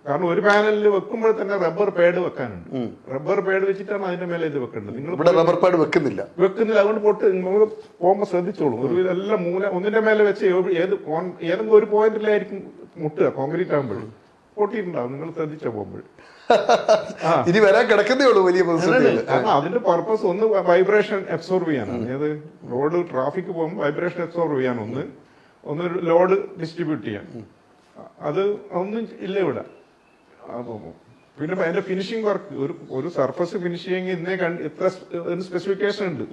കാരണം ഒരു പാനലിൽ വെക്കുമ്പോൾ തന്നെ റബ്ബർ പാഡ് വെക്കാനുണ്ട്. റബ്ബർ പാഡ് വെച്ചിട്ടാണ് അതിന്റെ മേലെ ഇത് വെക്കേണ്ടത്. നിങ്ങൾ റബ്ബർ പാഡ് വെക്കുന്നില്ല. അതുകൊണ്ട് പൊട്ട് നമ്മൾ പോകുമ്പോൾ ശ്രദ്ധിച്ചോളൂ. ഒരു ഇതെല്ലാം ഒന്നിന്റെ മേലെ വെച്ച് ഏതെങ്കിലും ഒരു പോയിന്റിലായിരിക്കും മുട്ടുക. കോൺക്രീറ്റ് ആകുമ്പോൾ പൊട്ടിയിട്ടുണ്ടാവും, നിങ്ങൾ ശ്രദ്ധിച്ച പോകുമ്പോൾ. ഇനി വരാൻ കിടക്കുന്നേ ഉള്ളൂ വലിയ കാരണം അതിന്റെ പർപ്പസ് ഒന്ന് വൈബ്രേഷൻ അബ്സോർവ് ചെയ്യാനാണ്. ഏത് റോഡ് ട്രാഫിക് പോകുമ്പോൾ വൈബ്രേഷൻ അബ്സോർവ് ചെയ്യാൻ, ഒന്ന് ലോഡ് ഡിസ്ട്രിബ്യൂട്ട് ചെയ്യാൻ. അത് ഒന്നും ഇല്ല ഇവിടെ. പിന്നെ അതിന്റെ ഫിനിഷിംഗ് വർക്ക്, ഒരു സർഫസ് ഫിനിഷ് ചെയ്യെങ്കിൽ ഇന്നേ എത്ര സ്പെസിഫിക്കേഷൻ ഉണ്ട്,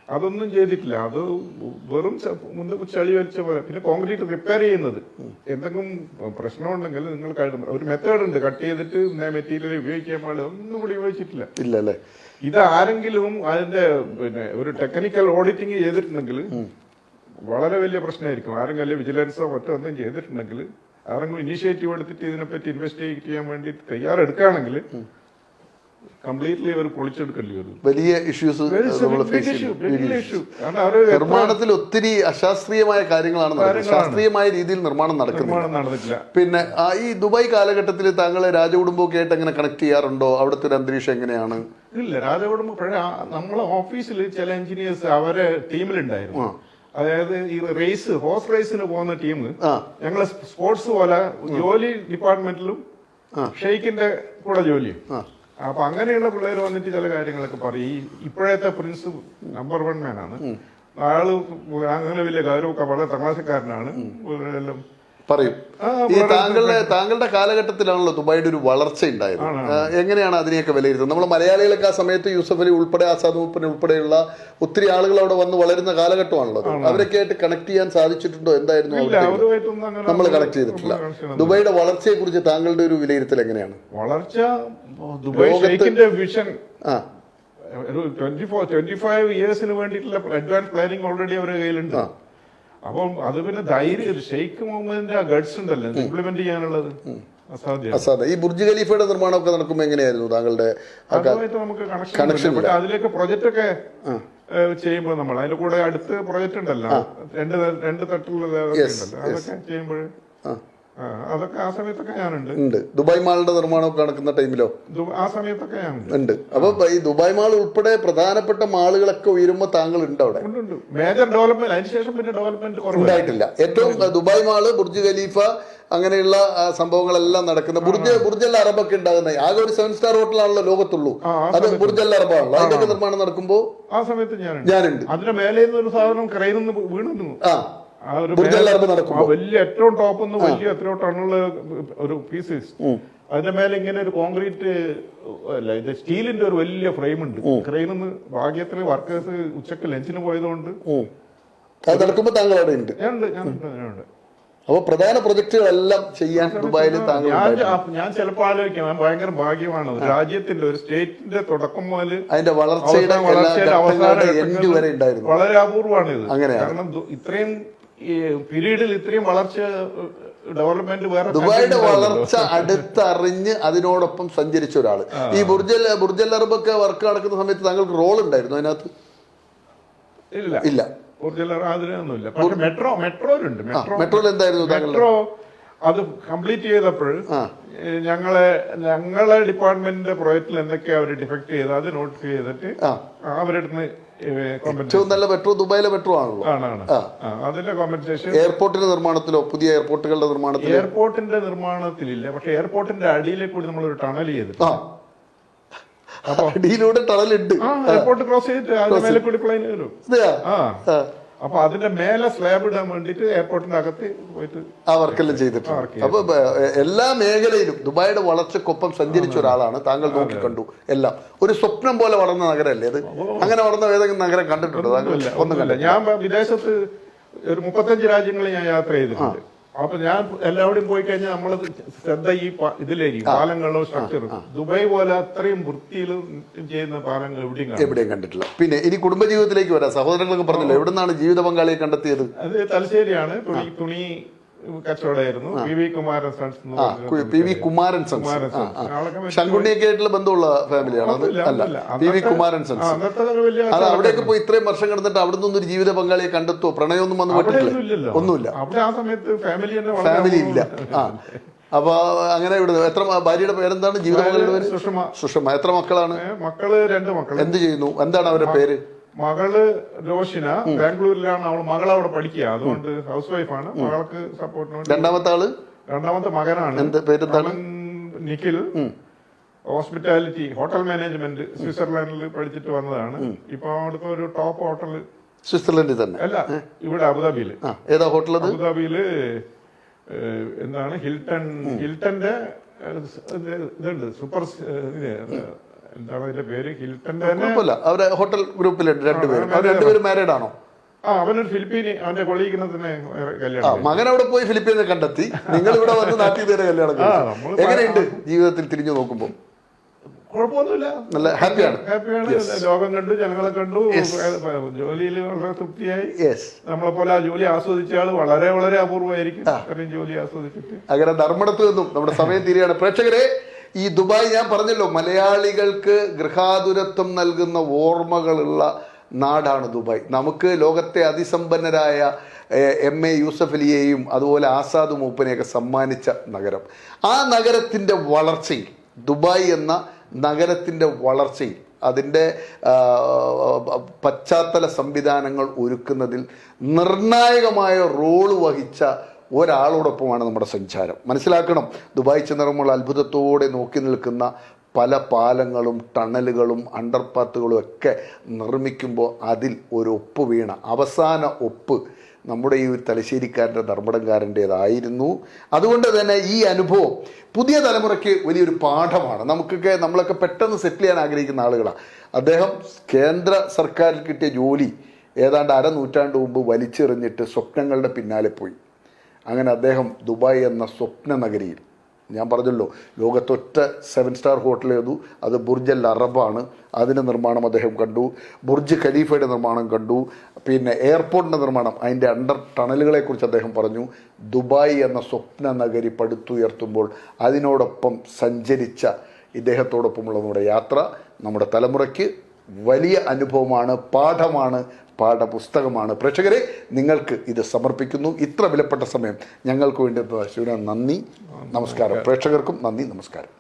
അതൊന്നും ചെയ്തിട്ടില്ല. അത് വെറും ചളി വലിച്ച പോലെ. പിന്നെ കോൺക്രീറ്റ് റിപ്പയർ ചെയ്യുന്നത് എന്തെങ്കിലും പ്രശ്നമുണ്ടെങ്കിൽ നിങ്ങൾ ഒരു മെത്തേഡ് ഉണ്ട്, കട്ട് ചെയ്തിട്ട് മെറ്റീരിയൽ ഉപയോഗിക്കാൻ പാടില്ല, ഒന്നും കൂടി ഉപയോഗിച്ചിട്ടില്ല. ഇല്ലല്ലേ? ഇത് ആരെങ്കിലും അതിന്റെ പിന്നെ ഒരു ടെക്നിക്കൽ ഓഡിറ്റിംഗ് ചെയ്തിട്ടുണ്ടെങ്കിൽ വളരെ വലിയ പ്രശ്നമായിരിക്കും. ആരെങ്കിലും വിജിലൻസോ മറ്റോ ഒന്നും ചെയ്തിട്ടുണ്ടെങ്കിൽ, ആരെങ്കിലും ഇനീഷ്യേറ്റീവ് എടുത്തിട്ട് ഇതിനെപ്പറ്റി ഇൻവെസ്റ്റിഗേറ്റ് ചെയ്യാൻ വേണ്ടി തയ്യാറെടുക്കുകയാണെങ്കിൽ കംപ്ലീറ്റ്ലി അവർ പൊളിച്ചെടുക്കേണ്ടി വരും. വലിയ ഇഷ്യൂസ് നിർമ്മാണത്തിൽ ഒത്തിരി അശാസ്ത്രീയമായ കാര്യങ്ങളാണ് നടക്കുന്നത്. ശാസ്ത്രീയമായ രീതിയിൽ നിർമ്മാണം നടക്കുന്നില്ല. പിന്നെ ഈ ദുബായ് കാലഘട്ടത്തിൽ താങ്കളെ രാജകുടുംബമൊക്കെ ആയിട്ട് എങ്ങനെ കണക്ട് ചെയ്യാറുണ്ടോ? അവിടുത്തെ ഒരു അന്തരീക്ഷം എങ്ങനെയാണ്? ഇല്ല, രാജകുടുംബം നമ്മളെ ഓഫീസിൽ ചില എഞ്ചിനീയേഴ്സ് അവരെ ടീമിലുണ്ടായിരുന്നു. അതായത് ഈ ഹോഴ്സ് റേസിന് പോകുന്ന ടീം ഞങ്ങളെ സ്പോർട്സ് പോലെ ജോലി ഡിപ്പാർട്ട്മെന്റിലും ഷെയ്ഖിന്റെ കൂടെ ജോലിയും. അപ്പൊ അങ്ങനെയുള്ള പിള്ളേർ വന്നിട്ട് ചില കാര്യങ്ങളൊക്കെ പറയും. ഇപ്പോഴത്തെ പ്രിൻസ് നമ്പർ 1 മാനാണ് ആള്. അങ്ങനെ വലിയ ഗൗരവമൊക്കെ, വളരെ തമാശക്കാരനാണ്. എല്ലാം പറയും. ഈ താങ്കളുടെ കാലഘട്ടത്തിലാണല്ലോ ദുബായിയുടെ ഒരു വളർച്ച ഉണ്ടായത്. എങ്ങനെയാണ് അതിനെയൊക്കെ വിലയിരുത്തുന്നത്? നമ്മൾ മലയാളികളൊക്കെ ആ സമയത്ത് യൂസഫ് അലി ഉൾപ്പെടെ, ആസാദ് മൂപ്പൻ ഉൾപ്പെടെയുള്ള ഒത്തിരി ആളുകൾ അവിടെ വന്ന് വളരുന്ന കാലഘട്ടമാണല്ലോ. അവരൊക്കെ ആയിട്ട് കണക്ട് ചെയ്യാൻ സാധിച്ചിട്ടുണ്ടോ? എന്തായിരുന്നു? നമ്മൾ കണക്ട് ചെയ്തിട്ടില്ല. ദുബായിയുടെ വളർച്ചയെ കുറിച്ച് താങ്കളുടെ ഒരു വിലയിരുത്തൽ എങ്ങനെയാണ്? വളർച്ച ദുബായ് വിഷൻ 25 ഇയേഴ്സിന് വേണ്ടിയിട്ടുള്ള അഡ്വാൻസ് പ്ലാനിങ് ഓൾറെഡി അവരുടെ കയ്യിലുണ്ട്. അപ്പം അത് പിന്നെ ധൈര്യം, ഷെയ്ഖ് മുഹമ്മദിന്റെ ഗഡ്സ് ഉണ്ടല്ലോ ഇംപ്ലിമെന്റ് ചെയ്യാനുള്ളത് അസാധ്യം. ഈ ബുർജ് ഖലീഫയുടെ നിർമ്മാണമൊക്കെ നടക്കുമ്പോൾ എങ്ങനെയായിരുന്നു താങ്കളുടെ നമുക്ക് കണക്ഷൻ? അതിലേക്ക് പ്രൊജക്ട് ഒക്കെ ചെയ്യുമ്പോൾ നമ്മൾ അതിന്റെ കൂടെ അടുത്ത് പ്രൊജക്ട് ഉണ്ടല്ലോ, രണ്ട് തട്ടുള്ള അതൊക്കെ ചെയ്യുമ്പോൾ അതൊക്കെ ആ സമയത്തൊക്കെ ഞാനുണ്ട്. ദുബായ് മാളിന്റെ നിർമ്മാണമൊക്കെ നടക്കുന്ന ടൈമിലോ ആ സമയത്തൊക്കെ ഞാനുണ്ട്. ഉണ്ട്. അപ്പൊ ഈ ദുബായ് മാൾ ഉൾപ്പെടെ പ്രധാനപ്പെട്ട മാളുകളൊക്കെ ഉയരുമ്പോ താങ്കൾ ഉണ്ട് അവിടെ? മേജർ ഡെവലപ്മെന്റ് അതിനുശേഷം പിന്നെ ഡെവലപ്മെന്റ് ഉണ്ടായിട്ടില്ല. ഏറ്റവും ദുബായ് മാള്, ബുർജ് ഖലീഫ, അങ്ങനെയുള്ള സംഭവങ്ങളെല്ലാം നടക്കുന്ന ബുർജ് അൽ അറബൊക്കെ ഉണ്ടാകുന്ന ആകെ ഒരു 7 സ്റ്റാർ ഹോട്ടലാണല്ലോ ലോകത്തുള്ളൂ. അത് ബുർജ് അൽ അറബാണല്ലോ. അതിന്റെ നിർമ്മാണം നടക്കുമ്പോ ആ സമയത്ത് ഞാനുണ്ട്. അതിന്റെ മേലെ ഒരു സാധനം കരയിൽ വീണു. വലിയ ഏറ്റവും ടോപ്പ് വലിയ എത്രയോ ടണ്ണുള്ള ഒരു പീസസ്. അതിന്റെ മേലെ ഇങ്ങനെ ഒരു കോൺക്രീറ്റ് അല്ല, ഇത് സ്റ്റീലിന്റെ ഒരു വലിയ ഫ്രെയിം ഉണ്ട്. ക്രെയിനിൽ നിന്ന് ഭാഗ്യത്തിന് വർക്കേഴ്സ് ഉച്ചക്ക് ലഞ്ചിന് പോയതുകൊണ്ട് നടക്കുമ്പോ താങ്കൾ അവിടെ ഉണ്ട്. ഞാനുണ്ട്. അപ്പൊ പ്രധാന പ്രൊജക്ടുകളെല്ലാം ചെയ്യാൻ ദുബായിൽ ഞാൻ ചിലപ്പോൾ ആലോചിക്കാം, ഞാൻ ഭയങ്കര ഭാഗ്യമാണ്. രാജ്യത്തിന്റെ ഒരു സ്റ്റേറ്റിന്റെ തുടക്കം മുതൽ അതിന്റെ വളർച്ചയുടെ അവസാനം വളരെ അപൂർവമാണ് ഇത്. കാരണം ഇത്രയും പീരീഡിൽ ഇത്രയും വളർച്ച ഡെവലപ്മെന്റ് വേറെ ദുബായിയുടെ വളർച്ച അടുത്തറിഞ്ഞ് അതിനോടൊപ്പം സഞ്ചരിച്ച ഒരാള്. ഈ ബുർജ് അൽ അറബൊക്കെ വർക്ക് നടക്കുന്ന സമയത്ത് താങ്കൾക്ക് റോൾ ഉണ്ടായിരുന്നു അതിനകത്ത്? ഇല്ല. അതിനൊന്നുമില്ല. പക്ഷെ മെട്രോയിലുണ്ട്. മെട്രോയിൽ എന്തായിരുന്നു? മെട്രോ അത് കംപ്ലീറ്റ് ചെയ്തപ്പോൾ ഞങ്ങളെ ഡിപ്പാർട്ട്മെന്റിന്റെ പ്രോജക്റ്റിൽ എന്തൊക്കെയാ അവർ ഡിഫക്ട് ചെയ്ത് അത് നോട്ടിഫൈ ചെയ്തിട്ട് അവരുടെ അടുത്ത് ഏറ്റവും നല്ല മെട്രോ ദുബായിലെ മെട്രോ ആണല്ലോ. ആണ് അതിന്റെ കോമ്പൻസേഷൻ. എയർപോർട്ടിന്റെ നിർമ്മാണത്തിലോ പുതിയ എയർപോർട്ടുകളുടെ നിർമ്മാണത്തിലോ? എയർപോർട്ടിന്റെ നിർമ്മാണത്തിലില്ല, പക്ഷെ എയർപോർട്ടിന്റെ അടിയിലേക്ക് കൂടി നമ്മളൊരു ടണൽ ചെയ്തു. അപ്പൊ അടിയിലൂടെ ടണലുണ്ട്. എയർപോർട്ട് ക്രോസ് ചെയ്തിട്ട് മേലെ കൂടി പ്ലെയിൻ വരും. അപ്പൊ അതിന്റെ മേലെ സ്ലാബ് ഇടാൻ വേണ്ടിട്ട് എയർപോർട്ടിന്റെ അകത്ത് പോയിട്ട് ആ വർക്കെല്ലാം ചെയ്തിട്ടുണ്ട്. അപ്പൊ എല്ലാ മേഖലയിലും ദുബായിയുടെ വളർച്ചക്കൊപ്പം സഞ്ചരിച്ച ഒരാളാണ് താങ്കൾ. നോക്കിക്കണ്ടു എല്ലാം ഒരു സ്വപ്നം പോലെ വളർന്ന നഗരമല്ലേ അത്? അങ്ങനെ വളർന്ന ഏതെങ്കിലും നഗരം കണ്ടിട്ടുണ്ടോ താങ്കൾ? ഒന്നും കണ്ടില്ല. ഞാൻ വിദേശത്ത് ഒരു 35 രാജ്യങ്ങളിൽ ഞാൻ യാത്ര ചെയ്തിട്ടുണ്ട്. അപ്പൊ ഞാൻ എല്ലാവരുടെയും പോയി കഴിഞ്ഞാൽ നമ്മള് ശ്രദ്ധ ഈ ഇതിലേക്ക് പാലങ്ങളിലോ സ്ട്രക്ചറും. ദുബായ് പോലെ അത്രയും വൃത്തിയിൽ ചെയ്യുന്ന പാലങ്ങൾ എവിടെയും കണ്ടിട്ടില്ല. പിന്നെ ഇനി കുടുംബജീവിതത്തിലേക്ക് വരാം. സഹോദരങ്ങളൊക്കെ പറഞ്ഞല്ലോ, എവിടുന്നാണ് ജീവിത പങ്കാളിയെ കണ്ടെത്തിയത്? അത് തലശ്ശേരിയാണ്. തുണി കച്ചവടമായിരുന്നു. P V Kumaran sons. P V Kumaran sons ശങ്കുണ്ണിയൊക്കെ ആയിട്ടുള്ള ബന്ധമുള്ള ഫാമിലിയാണ് അത്? അല്ല, പി വി കുമാരൻ സൺസ്. അത് അവിടെയൊക്കെ പോയി ഇത്രയും വർഷം കിടന്നിട്ട് അവിടെ നിന്നൊന്നും ഒരു ജീവിത പങ്കാളിയെ കണ്ടെത്തുവോ? പ്രണയമൊന്നും വന്നു പോയിട്ടില്ല? ഒന്നുമില്ല. ഫാമിലി ഇല്ല. അപ്പൊ അങ്ങനെ ഇവിടെ എത്ര? ഭാര്യയുടെ പേരെന്താണ്? ജീവിത പങ്കാളിയുടെ പേര് സുഷമ. എത്ര മക്കളാണ്? മക്കള് 2 മക്കൾ. എന്ത് ചെയ്യുന്നു? എന്താണ് അവരുടെ പേര്? മകള് റോഷിന ബാംഗ്ലൂരിലാണ്. മകൾ അവിടെ പഠിക്കുക, അതുകൊണ്ട് ഹൗസ് വൈഫാണ്. മകൾക്ക് സപ്പോർട്ടിന്. രണ്ടാമത്തെ മകനാണ്. പേരെന്താണ്? നിഖിൽ. ഹോസ്പിറ്റാലിറ്റി ഹോട്ടൽ മാനേജ്മെന്റ് സ്വിറ്റ്സർലാൻഡിൽ പഠിച്ചിട്ട് വന്നതാണ്. ഇപ്പൊ അവിടുത്തെ ഒരു ടോപ്പ് ഹോട്ടൽ. സ്വിറ്റ്സർലൻഡിൽ തന്നെ അല്ല, ഇവിടെ അബുദാബിയില്. ഏതാ ഹോട്ടൽ? അബുദാബിയില് എന്താണ് ഹിൽട്ടന്റെ ഇതുണ്ട്. സൂപ്പർ എന്താണ് അതിന്റെ പേര്? ഹിൽട്ടന്റെ അവരെ ഹോട്ടൽ ഗ്രൂപ്പിലുണ്ട് രണ്ടുപേരും മാരീഡ് ആണോ? അവനൊരു ഫിലിപ്പീനി. അവന്റെ കൊളീഗിനത്തിന് കല്യാണം. മകൻ അവിടെ പോയി ഫിലിപ്പീനെ കണ്ടെത്തി. നിങ്ങൾ ഇവിടെ വന്ന് നാട്ടിൽ നേരെ കല്യാണം. എങ്ങനെയുണ്ട് ജീവിതത്തിൽ തിരിഞ്ഞു നോക്കുമ്പോ? കുഴപ്പമൊന്നുമില്ല, നല്ല ഹാപ്പിയാണ്. ലോകം കണ്ടു, ജനങ്ങളെ കണ്ടു, ജോലിയിൽ വളരെ തൃപ്തിയായി. നമ്മളെ പോലെ ആ ജോലി ആസ്വദിച്ച ആള് വളരെ വളരെ അപൂർവമായിരിക്കും അത്രയും ജോലി ആസ്വദിച്ചിട്ട്. അങ്ങനെ ധർമ്മടത്ത് നിന്നും നമ്മുടെ സമയം തീരെയാണ്. പ്രേക്ഷകരെ, ഈ ദുബായ് ഞാൻ പറഞ്ഞല്ലോ, മലയാളികൾക്ക് ഗൃഹാതുരത്വം നൽകുന്ന ഓർമ്മകളുള്ള നാടാണ് ദുബായ്. നമുക്ക് ലോകത്തെ അതിസമ്പന്നരായ MA യൂസഫ് അലിയെയും അതുപോലെ ആസാദ് മൂപ്പനെയൊക്കെ സമ്മാനിച്ച നഗരം. ആ നഗരത്തിൻ്റെ വളർച്ചയിൽ, ദുബായ് എന്ന നഗരത്തിൻ്റെ വളർച്ചയിൽ, അതിൻ്റെ പശ്ചാത്തല സംവിധാനങ്ങൾ ഒരുക്കുന്നതിൽ നിർണായകമായ റോള് വഹിച്ച ഒരാളോടൊപ്പമാണ് നമ്മുടെ സഞ്ചാരം. മനസ്സിലാക്കണം, ദുബായ് ചെന്നിറങ്ങുമ്പോൾ അത്ഭുതത്തോടെ നോക്കി നിൽക്കുന്ന പല പാലങ്ങളും ടണലുകളും അണ്ടർപാത്തുകളും ഒക്കെ നിർമ്മിക്കുമ്പോൾ അതിൽ ഒരു ഒപ്പ് വീണ അവസാന ഒപ്പ് നമ്മുടെ ഈ തലശ്ശേരിക്കാരൻ്റെ ധർമ്മടംകാരൻ്റേതായിരുന്നു. അതുകൊണ്ട് തന്നെ ഈ അനുഭവം പുതിയ തലമുറയ്ക്ക് വലിയൊരു പാഠമാണ്. നമ്മളൊക്കെ പെട്ടെന്ന് സെറ്റിൽ ചെയ്യാൻ ആഗ്രഹിക്കുന്ന ആളുകളാണ്. അദ്ദേഹം കേന്ദ്ര സർക്കാരിൽ കിട്ടിയ ജോലി ഏതാണ്ട് 1/2 നൂറ്റാണ്ട് മുമ്പ് വലിച്ചെറിഞ്ഞിട്ട് സ്വപ്നങ്ങളുടെ പിന്നാലെ പോയി. അങ്ങനെ അദ്ദേഹം ദുബായ് എന്ന സ്വപ്ന നഗരിയിൽ, ഞാൻ പറഞ്ഞല്ലോ, ലോകത്തൊറ്റ 7 സ്റ്റാർ ഹോട്ടൽ ചെയ്തു. അത് ബുർജ് അൽ അറബാണ്. അതിൻ്റെ നിർമ്മാണം അദ്ദേഹം കണ്ടു. ബുർജ് ഖലീഫയുടെ നിർമ്മാണം കണ്ടു. പിന്നെ എയർപോർട്ടിൻ്റെ നിർമ്മാണം, അതിൻ്റെ അണ്ടർ ടണലുകളെക്കുറിച്ച് അദ്ദേഹം പറഞ്ഞു. ദുബായ് എന്ന സ്വപ്ന നഗരി പടുത്തുയർത്തുമ്പോൾ അതിനോടൊപ്പം സഞ്ചരിച്ച ഇദ്ദേഹത്തോടൊപ്പമുള്ള നമ്മുടെ യാത്ര നമ്മുടെ തലമുറയ്ക്ക് വലിയ അനുഭവമാണ്, പാഠമാണ്, പാഠപുസ്തകമാണ്. പ്രേക്ഷകരെ, നിങ്ങൾക്ക് ഇത് സമർപ്പിക്കുന്നു. ഇത്ര വിലപ്പെട്ട സമയം ഞങ്ങൾക്ക് വേണ്ടി ശിവന നന്ദി, നമസ്കാരം. പ്രേക്ഷകർക്കും നന്ദി, നമസ്കാരം.